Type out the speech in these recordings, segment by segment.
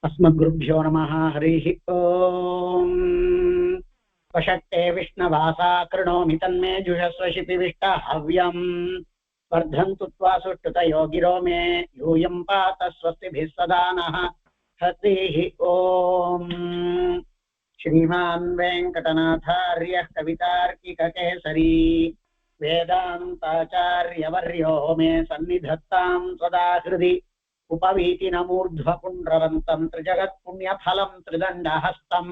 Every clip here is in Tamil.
अस्मद्गुरुभ्यो नमः। हरिः ओम्। वषट्ते विष्णवासा कृणोमि तन्मे जुषस्वशिपिविष्टहव्यम्। वर्धन्तु त्वा सुष्ठुतयो गिरो मे यूयं पात स्वस्तिभिः सदा नः। हरिः ओम्। श्रीमान् वेङ्कटनाथार्यः कवितार्किककेसरी वेदान्ताचार्यवर्यो मे सन्निधत्तां सदा हृदि। उपवीतिनमूर्ध्वपुण्ड्रवन्तं त्रिजगत्पुण्यफलं त्रिदण्डहस्तं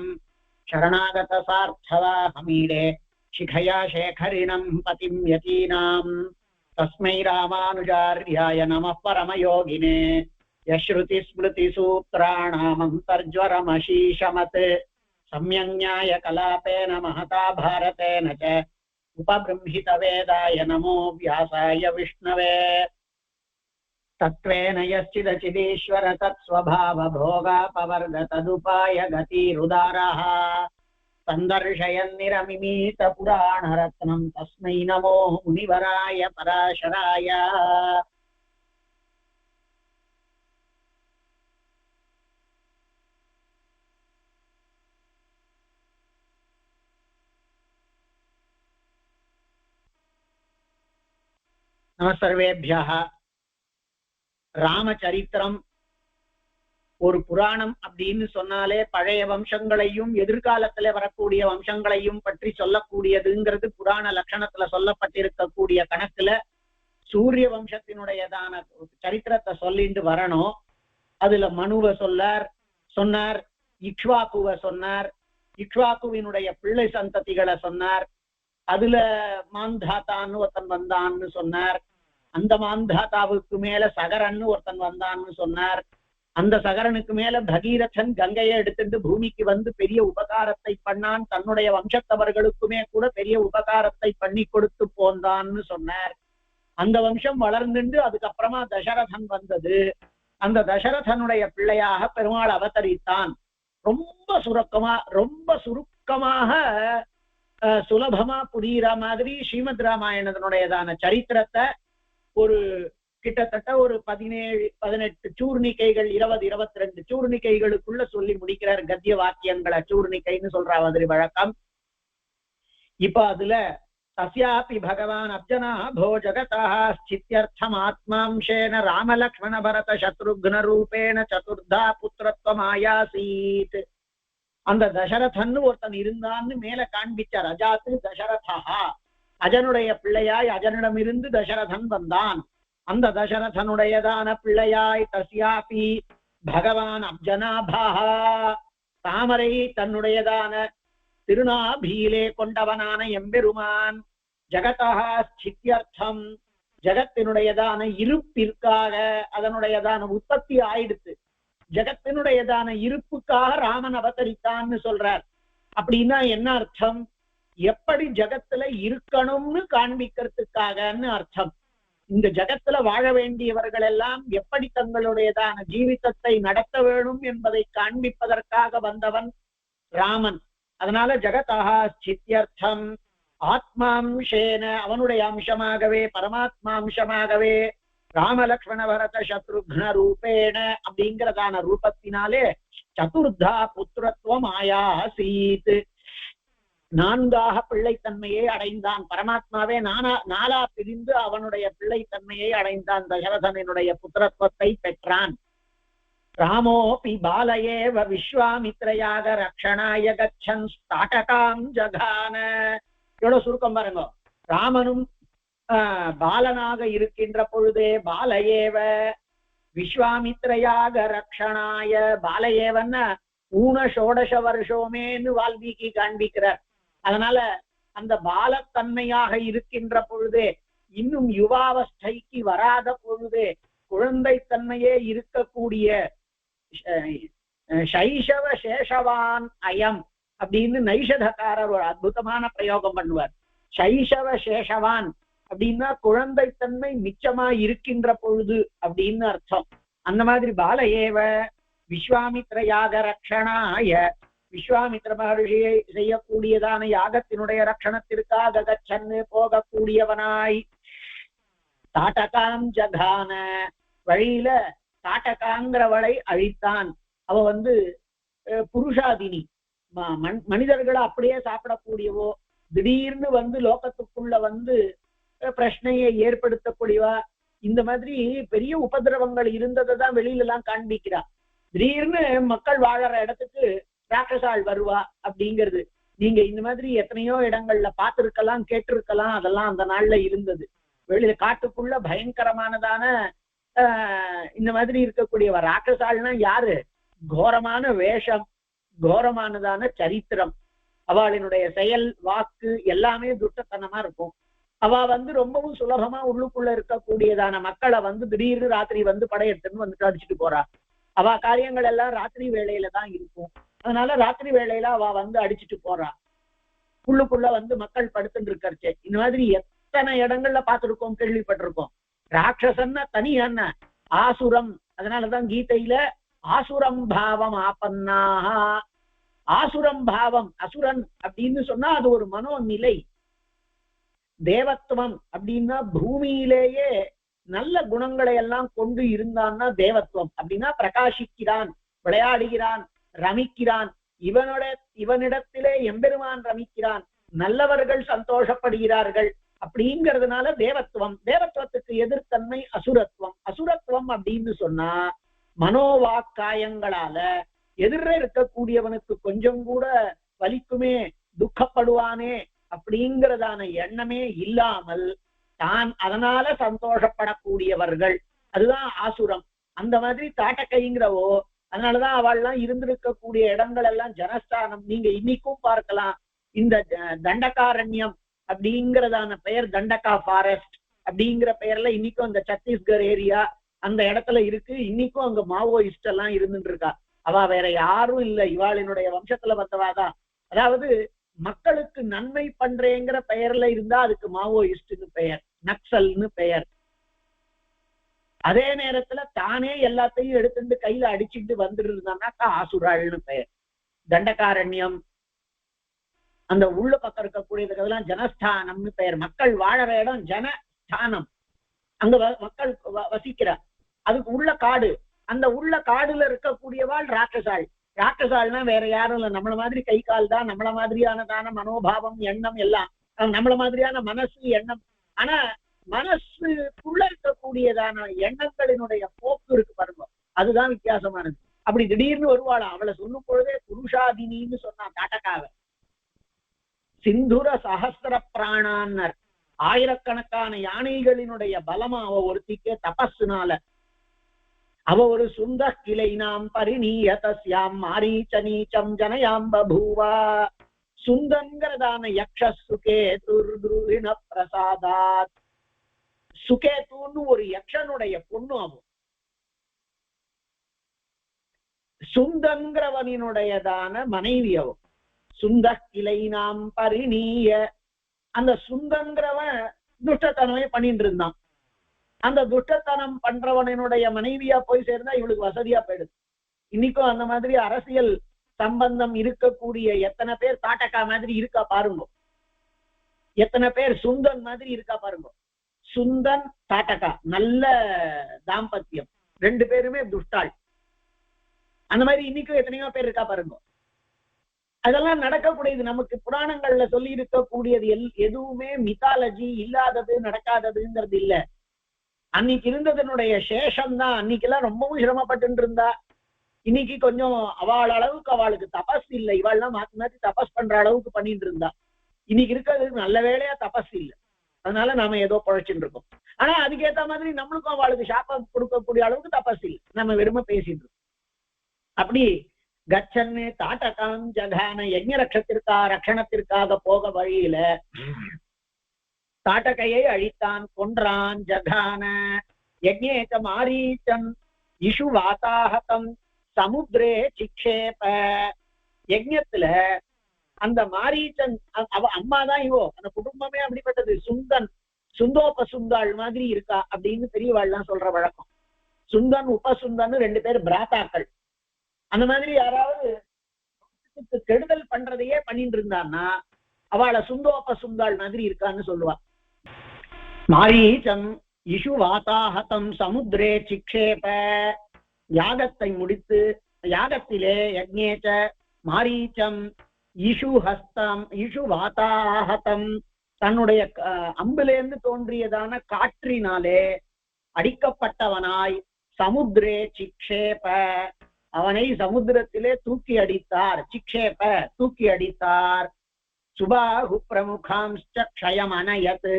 शरणागतसार्थवाहमीडे शिखया शेखरिणं पतिं यतीनां तस्मै रामानुजार्याय नमः परमयोगिने। यश्रुतिस्मृतिसूत्राणामन्तर्ज्वरमशीशमत् सम्यङ्न्यायकलापेन महता भारतेन च उपबृंहितवेदाय नमो व्यासाय विष्णवे। तत्त्वेन यश्चिदचिदीश्वर तत्स्वभावभोगापवर्ग तदुपाय गतिरुदारः सन्दर्शयन्निरमिमीतपुराणरत्नं तस्मै नमो मुनिवराय पराशराय। नमः सर्वेभ्यः। ராமச்சரித்திரம் ஒரு புராணம் அப்படின்னு சொன்னாலே பழைய வம்சங்களையும் எதிர்காலத்துல வரக்கூடிய வம்சங்களையும் பற்றி சொல்லக்கூடியதுங்கிறது புராண லட்சணத்துல சொல்லப்பட்டிருக்கக்கூடிய கணக்குல சூரிய வம்சத்தினுடையதான சரித்திரத்தை சொல்லிட்டு வரணும். அதுல மனுவை சொன்னார், இக்ஷ்வாக்குவை சொன்னார், இக்ஷ்வாக்குவினுடைய பிள்ளை சந்ததிகளை சொன்னார். அதுல மாந்தாத்தான்னு ஒருத்தன் வந்தான்னு சொன்னார். அந்த மாந்தாத்தாவுக்கு மேல சகரன்னு ஒருத்தன் வந்தான்னு சொன்னார். அந்த சகரனுக்கு மேல பகீரதன் கங்கையை எடுத்துட்டு பூமிக்கு வந்து பெரிய உபகாரத்தை பண்ணான். தன்னுடைய வம்சத்தவர்களுக்குமே கூட பெரிய உபகாரத்தை பண்ணி கொடுத்து போந்தான்னு சொன்னார். அந்த வம்சம் வளர்ந்துண்டு அதுக்கப்புறமா தசரதன் வந்தது. அந்த தசரதனுடைய பிள்ளையாக பெருமாள் அவதரித்தான். ரொம்ப சுருக்கமாக சுலபமா புரியுற மாதிரி ஸ்ரீமத் ராமாயணத்தினுடையதான சரித்திரத்தை ஒரு கிட்டத்தட்ட ஒரு 17-18 சூர்ணிக்கைகள் 20-22 சூர்ணிக்கைகளுக்குள்ள சொல்லி முடிக்கிறார். கத்திய வாக்கியங்களை சூர்ணிக்கைன்னு சொல்ற மாதிரி வழக்கம். இப்ப அதுல தஸ்யாபி பகவான் அர்ஜுனா போ ஜகதா ஸ்தித்யர்த்தம் ஆத்மாம்சேன ராமலக்ஷ்மண பரத சத்ருக்ன ரூபேண சதுர்தா புத்திரத்வம் ஆயாசீத். அந்த தசரதன்னு ஒருத்தன் இருந்தான்னு மேல காண்பிச்சார். அஜாத்து தசரதா, அஜனுடைய பிள்ளையாய் அஜனிடமிருந்து தசரதன் வந்தான். அந்த தசரதனுடையதான பிள்ளையாய் தஸ்யாபி பகவான் அப்ஜனாபாஹா, தாமரை தன்னுடையதான திருநாபியிலே கொண்டவனான எம்பெருமான் ஜகதா ஸ்தித்யர்த்தம், ஜகத்தினுடையதான இருப்பிற்காக அதனுடையதான உற்பத்தி ஆயிடுத்து. ஜகத்தினுடையதான இருப்புக்காக ராமன் அவதரித்தான்னு சொல்றார். அப்படின்னா என்ன அர்த்தம்? எப்படி ஜகத்துல இருக்கணும்னு காண்பிக்கிறதுக்காகன்னு அர்த்தம். இந்த ஜகத்துல வாழ வேண்டியவர்கள் எல்லாம் எப்படி தங்களுடையதான ஜீவிதத்தை நடத்த வேணும் என்பதை காண்பிப்பதற்காக வந்தவன் ராமன். அதனால ஜகதா ஸ்தித்யர்த்தம் ஆத்மாம்சேன, அவனுடைய அம்சமாகவே பரமாத்மாம்சமாகவே ராமலக்ஷ்மண பரத சத்ருக்ன ரூபேண அப்படிங்கிறதான ரூபத்தினாலே சதுர்தா புத்திரத்துவம் ஆயாசீத், 4ஆக பிள்ளைத்தன்மையை அடைந்தான். பரமாத்மாவே நாலா பிரிந்து அவனுடைய பிள்ளைத்தன்மையை அடைந்தான். தசரதனுடைய புத்திரத்துவத்தை பெற்றான். ராமோபி பாலயேவ விஸ்வாமித்ரயாக ரக்ஷணாய கச்சன் ஸ்தாடகாம் ஜகான. எவ்வளவு சுருக்கம் பாருங்க. ராமனும் பாலனாக இருக்கின்ற பொழுதே பாலயேவ விஸ்வாமித்ரயாக ரக்ஷணாய, பாலயேவன்னா ஊனஷோடச வருஷோமேன்னு வால்மீகி காண்பிக்கிறார். அதனால அந்த பாலத்தன்மையாக இருக்கின்ற பொழுதே, இன்னும் யுவாவஸ்தைக்கு வராத பொழுதே, குழந்தைத்தன்மையே இருக்கக்கூடிய சைஷவ சேஷவான் அயம் அப்படின்னு நைஷதக்காரர் ஒரு அற்புதமான பிரயோகம் பண்ணுவார். சைஷவ சேஷவான் அப்படின்னா குழந்தைத்தன்மை மிச்சமா இருக்கின்ற பொழுது அப்படின்னு அர்த்தம். அந்த மாதிரி பாலயேவ விஸ்வாமித்ர யாக ரக்ஷணாய, விஸ்வாமித்ர மகர்ஷியை செய்யக்கூடியதான யாகத்தினுடைய ரட்சணத்திற்காக கச்சன்னு போகக்கூடியவனாய், தாட்டகாம் ஜகான, வழியில தாட்டகாங்கிறவளை அழித்தான். அவ புருஷாதினி, மனிதர்களை அப்படியே சாப்பிடக்கூடியவோ, திடீர்னு லோகத்துக்குள்ள பிரச்சனையை ஏற்படுத்தக்கூடியவா, இந்த மாதிரி பெரிய உபதிரவங்கள் இருந்ததை தான் வெளியில எல்லாம் காண்பிக்கிறா. திடீர்னு மக்கள் வாழற இடத்துக்கு ராட்சசாள் வருவா அப்படிங்கிறது நீங்க இந்த மாதிரி எத்தனையோ இடங்கள்ல பார்த்திருக்கலாம், கேட்டிருக்கலாம். அதெல்லாம் அந்த நாள்ல இருந்தது. வெளியில காட்டுக்குள்ள பயங்கரமானதான இந்த மாதிரி இருக்கக்கூடியவ ராட்சசாள்னா யாரு? கோரமான வேஷம், கோரமானதான சரித்திரம், அவளினுடைய செயல் வாக்கு எல்லாமே துஷ்டத்தனமா இருக்கும். அவ ரொம்பவும் சுலபமா உள்ளுக்குள்ள இருக்கக்கூடியதான மக்களை திடீர்னு ராத்திரி படையெடுத்துன்னு அடிச்சுட்டு போறா. அவ காரியங்கள் எல்லாம் ராத்திரி வேளையில தான் இருக்கும். அதனால ராத்திரி வேளையில அவ அடிச்சுட்டு போறா. உள்ளுக்குள்ள மக்கள் படுத்துட்டு இருக்கறச்சே இந்த மாதிரி எத்தனை இடங்கள்ல பார்த்திருக்கோம், கேள்விப்பட்டிருக்கோம். ராட்சசன்னா தனியான ஆசுரம். அதனாலதான் கீதையில ஆசுரம் பாவம் ஆபன்னாக. ஆசுரம் பாவம், அசுரன் அப்படின்னு சொன்னா அது ஒரு மனோநிலை. தேவத்துவம் அப்படின்னா பூமியிலேயே நல்ல குணங்களை எல்லாம் கொண்டு இருந்தான்னா தேவத்துவம். அப்படின்னா பிரகாசிக்கிறான், விளையாடுகிறான், ரமிக்கிறான். இவனிடத்திலே எம்பெருமான் ரமிக்கிறான், நல்லவர்கள் சந்தோஷப்படுகிறார்கள் அப்படிங்கிறதுனால தேவத்துவம். தேவத்துவத்துக்கு எதிர்த்தன்மை அசுரத்துவம். அசுரத்துவம் அப்படின்னு சொன்னா மனோவாக்காயங்களால எதிர இருக்கக்கூடியவனுக்கு கொஞ்சம் கூட வலிக்குமே, துக்கப்படுவானே அப்படிங்கிறதான எண்ணமே இல்லாமல் தான் அதனால சந்தோஷப்படக்கூடியவர்கள், அதுதான் ஆசுரம். அந்த மாதிரி தாட்டக்கைங்கிறவோ, அதனாலதான் அவள்லாம் இருந்திருக்கக்கூடிய இடங்கள் எல்லாம் ஜனஸ்தானம். நீங்க இன்னைக்கும் பார்க்கலாம். இந்த தண்டகாரண்யம் அப்படிங்கிறதான பெயர், தண்டகா ஃபாரஸ்ட் அப்படிங்கிற பெயர்ல இன்னைக்கும் அந்த சத்தீஸ்கர் ஏரியா அந்த இடத்துல இருக்கு. இன்னைக்கும் அங்க மாவோயிஸ்ட் எல்லாம் இருந்துட்டு இருக்கா. அவ வேற யாரும் இல்ல, இவாளினுடைய வம்சத்துல வந்தவாதான். அதாவது மக்களுக்கு நன்மை பண்றேங்கிற பெயர்ல இருந்தா அதுக்கு மாவோயிஸ்ட்னு பெயர், நக்சல்னு பெயர். அதே நேரத்துல தானே எல்லாத்தையும் எடுத்துட்டு கையில அடிச்சுட்டு வந்துட்டு இருந்தான்னாக்கா ஆசுராள்னு பெயர். தண்டகாரண்யம் அந்த உள்ள பக்கம் இருக்கக்கூடியதுக்கெல்லாம் ஜனஸ்தானம்னு பெயர். மக்கள் வாழற இடம் ஜனஸ்தானம். அங்க மக்கள் வசிக்கிறார். அதுக்கு உள்ள காடு. அந்த உள்ள காடுல இருக்கக்கூடியவாள் ராட்சசாள். ராட்சசாள்னா வேற யாரும் இல்ல, நம்மள மாதிரி கை கால் தான், நம்மள மாதிரியானதான மனோபாவம் எண்ணம் எல்லாம், நம்மள மாதிரியான மனசு எண்ணம். ஆனா மனசுக்குள்ள இருக்கக்கூடியதான எண்ணங்களினுடைய போக்கு இருக்கு பாருங்க, அதுதான் வித்தியாசமானது. அப்படி திடீர்னு வருவாளா. அவளை சொல்லும் பொழுதே புருஷாதினின்னு சொன்னா தாட்டக்காவ. சிந்துர சஹஸ்ர பிராணான்னர், ஆயிரக்கணக்கான யானைகளினுடைய பலமா அவ ஒருத்திக்கே தபஸ்னால. அவ ஒரு சுந்த கிளை நாம் பரிணீயதஸ்யாம் மாரீச்சனீச்சம் ஜனயாம் பபூவா. சுந்தங்கிறதான யக்ஷ சுகேதுர்கிருஹிண பிரசாதாத். சுகேதுன்னு ஒரு யக்ஷனுடைய பொண்ணு அவ. சுந்தங்கிறவனினுடையதான மனைவி அவ. சுந்த கிளை நாம் பரிணீய. அந்த சுந்தங்கிறவன் துஷ்டத்தனமே பண்ணிட்டு இருந்தான். அந்த துஷ்டத்தனம் பண்றவனுடைய மனைவியா போய் சேர்ந்தா இவளுக்கு வசதியா போயிடுது. இன்னைக்கும் அந்த மாதிரி அரசியல் சம்பந்தம் இருக்கக்கூடிய எத்தனை பேர் தாட்டக்கா மாதிரி இருக்கா பாருங்க, எத்தனை பேர் சுந்தன் மாதிரி இருக்கா பாருங்க. சுந்தன் தாட்டக்கா நல்ல தாம்பத்தியம், ரெண்டு பேருமே துஷ்டாள். அந்த மாதிரி இன்னைக்கும் எத்தனையோ பேர் இருக்கா பாருங்க. அதெல்லாம் நடக்கக்கூடியது. நமக்கு புராணங்கள்ல சொல்லி இருக்கக்கூடியது எதுவுமே மித்தாலஜி இல்லாதது, நடக்காததுங்கிறது இல்ல. அன்னைக்கு இருந்ததனுடைய சேஷம்தான். அன்னைக்கெல்லாம் ரொம்பவும் சிரமப்பட்டு இருந்தா. இன்னைக்கு கொஞ்சம் அவள் அளவுக்கு அவளுக்கு தபஸ் இல்லை. இவாள்லாம் மாத்தி மாத்தி தபஸ் பண்ற அளவுக்கு பண்ணிட்டு இருந்தா. இன்னைக்கு இருக்கிறது நல்ல வேலையா தபஸ் இல்லை. அதனால நாம ஏதோ குழைச்சுட்டு இருக்கோம். ஆனா அதுக்கேத்த மாதிரி நம்மளுக்கும் அவளுக்கு சாப்பம் கொடுக்கக்கூடிய அளவுக்கு தபஸ் இல்லை. நம்ம வெறுமை பேசிட்டு இருக்கோம். அப்படி கச்சன்னு தாட்டகாம் ஜகான யஜ்ஞ ரட்சணத்திற்காக போக வழியில தாட்டகையை அழித்தான், கொன்றான். ஜகான யஜ்ஞேக மாரீச்சன் இஷு வாதாஹதம் சமுத்திரே சிக்ஷேப. யஜ்ஞத்துல அந்த மாரீச்சன் அவ அம்மாதான் இவோ. அந்த குடும்பமே அப்படிப்பட்டது. சுந்தன் சுந்தோபசுந்தாள் மாதிரி இருக்கா அப்படின்னு பெரியவாள்லாம் சொல்ற வழக்கம். சுந்தன் உபசுந்தன் ரெண்டு பேர் பிராத்தாக்கள். அந்த மாதிரி யாராவது கெடுதல் பண்றதையே பண்ணிட்டு இருந்தான்னா அவளை சுந்தோபசுந்தாள் மாதிரி இருக்கான்னு சொல்லுவா. மாரீச்சம் இஷு வாதாஹதம் சமுத்திரே சிக்ஷேப. யாகத்தை முடித்து யாகத்திலே யஜ்ஞேச்ச மாரீச்சம் இஷுஹஸ்தம் இஷுவாதாஹதம் தன்னுடைய அம்பிலேந்து தோன்றியதான காற்றினாலே அடிக்கப்பட்டவனாய் சமுத்திரே சிக்ஷேப அவனை சமுத்திரத்திலே தூக்கி அடித்தார். சிக்ஷேப தூக்கி அடித்தார். சுபாகு பிரமுகாம்ச்ச க்ஷயம் அனயத்து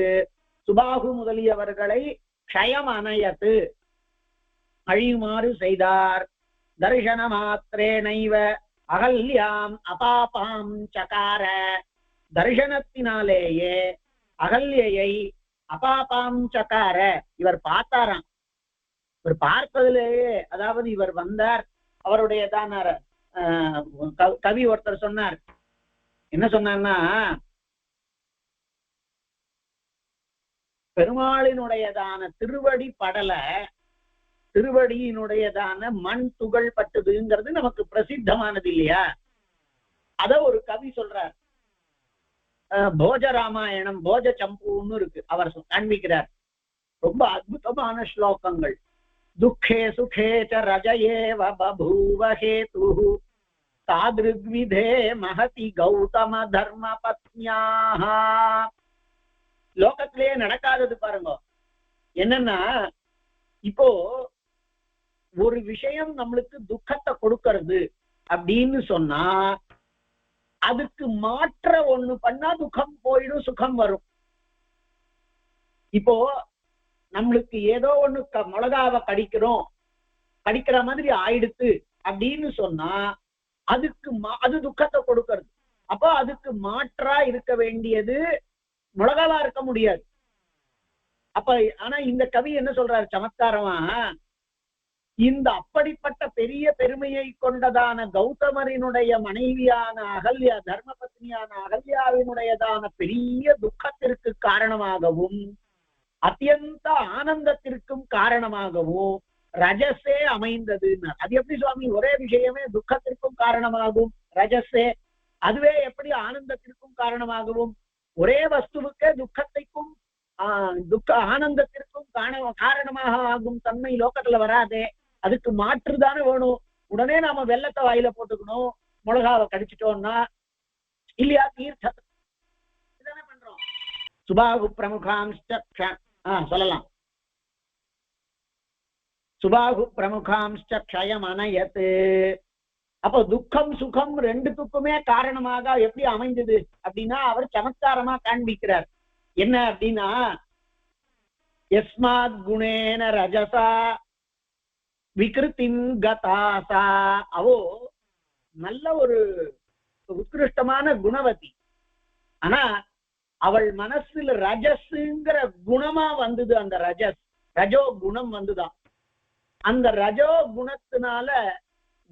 சுபாகு முதலியவர்களை க்ஷயம் அனயத்து அழியுமாறு செய்தார். தர்சன மாத்திரேனைவ அகல்யாம் அபாபாம் சகார தர்சனத்தினாலேயே அகல்யை அபாபாம் சகார இவர் பார்த்தாராம். இவர் பார்ப்பதிலேயே அதாவது இவர் வந்தார். அவருடையதான கவி ஒருத்தர் சொன்னார். என்ன சொன்னார்னா, பெருமாளினுடையதான திருவடி படல திருவடியினுடையதான மண் துகள் பட்டுதுங்கிறது நமக்கு பிரசித்தமானது இல்லையா? அத ஒரு கவி சொல்றார். போஜ ராமாயணம் போஜ சம்புன்னு இருக்கு, அவர் காண்பிக்கிறார். ரொம்ப அற்புதமான ஸ்லோகங்கள். துக்கே சுகே ச ரஜயேவ பபூவ ஹேதுஹு தாத்ருக்விதே மஹதி கௌதம தர்ம பத்னியாக. லோகத்திலேயே நடக்காதது பாருங்க. என்னன்னா, இப்போ ஒரு விஷயம் நம்மளுக்கு துக்கத்தை கொடுக்கறது அப்படின்னு சொன்னா அதுக்கு மாற்ற ஒண்ணு பண்ணா துக்கம் போயிடும், சுகம் வரும். இப்போ நம்மளுக்கு ஏதோ ஒண்ணு மிளகாவை கடிக்கிற மாதிரி ஆயிடுத்து அப்படின்னு சொன்னா அதுக்கு அது துக்கத்தை கொடுக்கறது. அப்போ அதுக்கு மாற்றா இருக்க வேண்டியது மிளகாவா இருக்க முடியாது. அப்ப ஆனா இந்த கவி என்ன சொல்றாரு சமத்காரமா, இந்த அப்படிப்பட்ட பெரிய பெருமையை கொண்டதான கௌதமரினுடைய மனைவியான அகல்யா தர்ம பத்னியான அகல்யாவினுடையதான பெரிய துக்கத்திற்கு காரணமாகவும் அத்தியந்த ஆனந்தத்திற்கும் காரணமாகவும் ரஜஸே அமைந்தது. அது எப்படி சுவாமி, ஒரே விஷயமே துக்கத்திற்கும் காரணமாகும் ரஜஸே, அதுவே எப்படி ஆனந்தத்திற்கும் காரணமாகவும்? ஒரே வஸ்துவுக்கே துக்கத்தைக்கும் ஆனந்தத்திற்கும் காரணமாக ஆகும் தன்மை லோகத்துல வராதே. அதுக்கு மாற்றுதானே வேணும். உடனே நாம வெள்ளத்தை வாயில போட்டுக்கணும், மிளகாவை கடிச்சிட்டோம்னா இல்லையா? தீர்த்தத்தை பண்றோம். சுபாகு பிரமுகாம்ச்ச சொல்லலாம். சுபாகு பிரமுகாம்ச்ச க்ஷயம் அனயத்து. அப்போ துக்கம் சுகம் ரெண்டுத்துக்குமே காரணமாக எப்படி அமைந்தது அப்படின்னா அவர் சமத்காரமா காண்பிக்கிறார். என்ன அப்படின்னா, யஸ்மாத் குணேன ரஜசா விக்ருதிம் கதாசா. அவோ நல்ல ஒரு உத்கிருஷ்டமான குணவதி. ஆனா அவள் மனசுல ரஜஸ்ங்கிற குணமா வந்தது. அந்த ரஜோ குணம் வந்துதான். அந்த ரஜோ குணத்தினால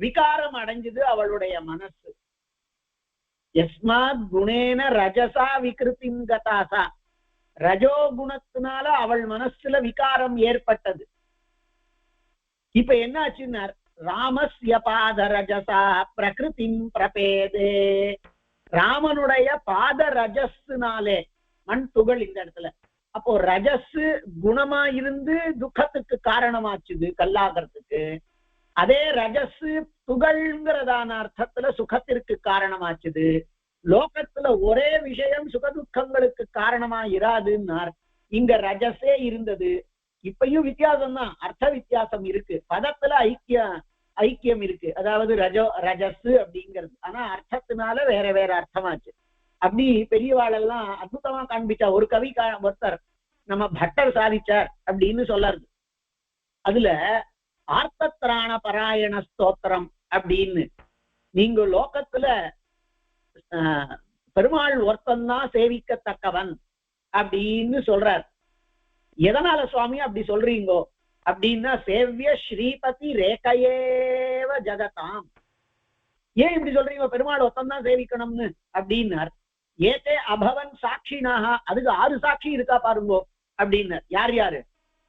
விகாரம் அடைஞ்சது அவளுடைய மனசு. யஸ்மாத் குணேன ரஜசா விக்ருதிம் கதாசா. ரஜோ குணத்தினால அவள் மனசுல விகாரம் ஏற்பட்டது. இப்ப என்ன ஆச்சுன்னா, ராமஸ்ய பாத ரஜசா பிரகிருதிம் பிரபேதே. ராமனுடைய பாத ரஜஸ்னாலே மண் துகள் இந்த இடத்துல. அப்போ ரஜஸ் குணமா இருந்து துக்கத்துக்கு காரணமாச்சுது, கல்லாகிறதுக்கு. அதே ரஜஸ் துகள்ங்கிறதான அர்த்தத்துல சுகத்திற்கு காரணமாச்சுது. லோகத்துல ஒரே விஷயம் சுகதுக்கங்களுக்கு காரணமா இராதுன்னார். இங்க ரஜஸே இருந்தது. இப்பயும் வித்தியாசம் தான், அர்த்த வித்தியாசம் இருக்கு. பதத்துல ஐக்கியம் இருக்கு, அதாவது ரஜஸ் அப்படிங்கிறது. ஆனா அர்த்தத்தினால வேற வேற அர்த்தமாச்சு. அப்படி பெரியவாளெல்லாம் அற்புதமா காண்பிச்சா. ஒரு கவி ஒருத்தர் நம்ம பட்டர் சாதிச்சார் அப்படின்னு சொல்லாரு. அதுல ஆர்த்தத்ராண பராயண ஸ்தோத்திரம் அப்படின்னு, நீங்க லோகத்துல பெருமாள் ஒருத்தந்தான் சேவிக்கத்தக்கவன் அப்படின்னு சொல்றார். எதனால சுவாமி அப்படி சொல்றீங்கோ அப்படின்னா, சேவிய ஸ்ரீபதி ரேகையேவ ஜகதாம். ஏன் இப்படி சொல்றீங்க, பெருமாள் ஒருத்தந்தான் சேவிக்கணும்னு அப்படின்னார். ஏதே அபவன் சாட்சினாக, அதுக்கு 6 சாட்சி இருக்கா பாருங்கோ அப்படின்னார். யார் யாரு?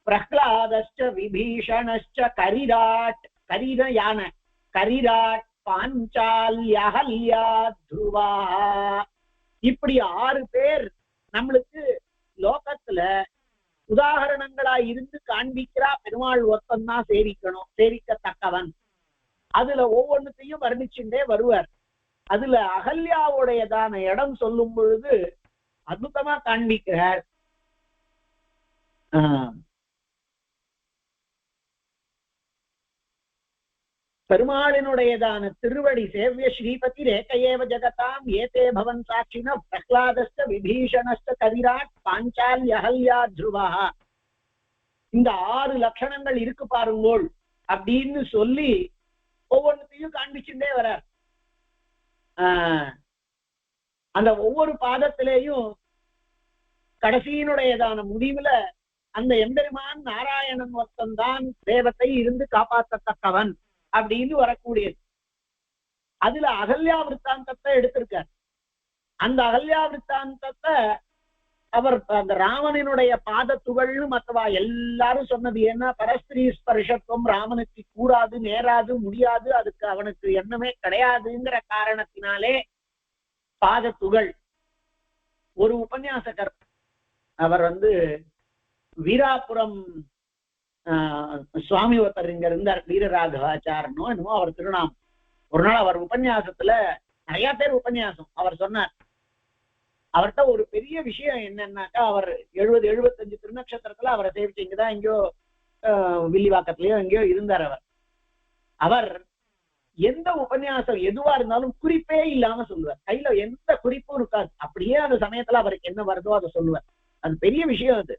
பிரஹ்லாதஸ்ச விபீஷணஸ்ச கரிராட், கரிர யானை, கரிராட் பாஞ்சால்யஹல்யா துருவா. இப்படி 6 பேர் நம்மளுக்கு லோகத்துல உதாரணங்களா இருந்து காண்பிக்கிறா. பெருமாள் ஒருத்தந்தான் சேவிக்கணும், சேவிக்கத்தக்கவன். அதுல ஒவ்வொன்றுத்தையும் வர்ணிச்சுட்டே வருவார். அதுல அகல்யாவுடையதான இடம் சொல்லும் பொழுது அற்புதமா காண்பிக்கிறார். பெருமாளினுடையதான திருவடி சேவிய ஸ்ரீபதி ரேகையேவ ஜகதாம் ஏதே பவன் சாட்சின பிரஹ்லாதஸ்ட விபீஷணஸ்ட கவிராட் பாஞ்சால் அகல்யா துருவா. இந்த 6 லட்சணங்கள் இருக்கு பாருங்கோள் அப்படின்னு சொல்லி ஒவ்வொன்றுத்தையும் காண்பிச்சுட்டே வர்றார். அந்த ஒவ்வொரு பாதத்திலேயும் கடைசியினுடையதான முடிவுல அந்த எம்பெருமான் நாராயணன் ஒருத்தன்தான் தேவத்தை இருந்து காப்பாற்றத்தக்கவன் அப்படின்னு வரக்கூடியது. அதுல அகல்யா விற்த்தாந்தத்தை எடுத்திருக்கார். அந்த அகல்யா விற்த்தாந்தத்தை அவர் அந்த ராமனினுடைய பாத துகள்னு மற்றவா எல்லாரும் சொன்னது. ஏன்னா பரஸ்திரீ ஸ்பர்ஷத்துவம் ராமனுக்கு கூடாது, நேராது, முடியாது, அதுக்கு அவனுக்கு எண்ணமே கிடையாதுங்கிற காரணத்தினாலே பாத துகள். ஒரு உபன்யாசகர் அவர் வீராபுரம் சுவாமி ஒருத்தர் இங்க இருந்தார், வீரராகவாச்சாரனோ என்னமோ அவர் திருநாமம். ஒரு நாள் அவர் உபன்யாசத்துல நிறைய பேர் உபன்யாசம் அவர் சொன்னார். அவர்கிட்ட ஒரு பெரிய விஷயம் என்னன்னாக்கா, அவர் 70-75 திருநட்சத்திரத்துல அவரை சேவிச்சு இங்கதான் எங்கேயோ வில்லிவாக்கத்திலயோ எங்கேயோ இருந்தார். அவர் எந்த உபன்யாசம் எதுவா இருந்தாலும் குறிப்பே இல்லாம சொல்லுவார். கையில எந்த குறிப்பும் இருக்காது. அப்படியே அந்த சமயத்துல அவருக்கு என்ன வருதோ அதை சொல்லுவார். அது பெரிய விஷயம். அது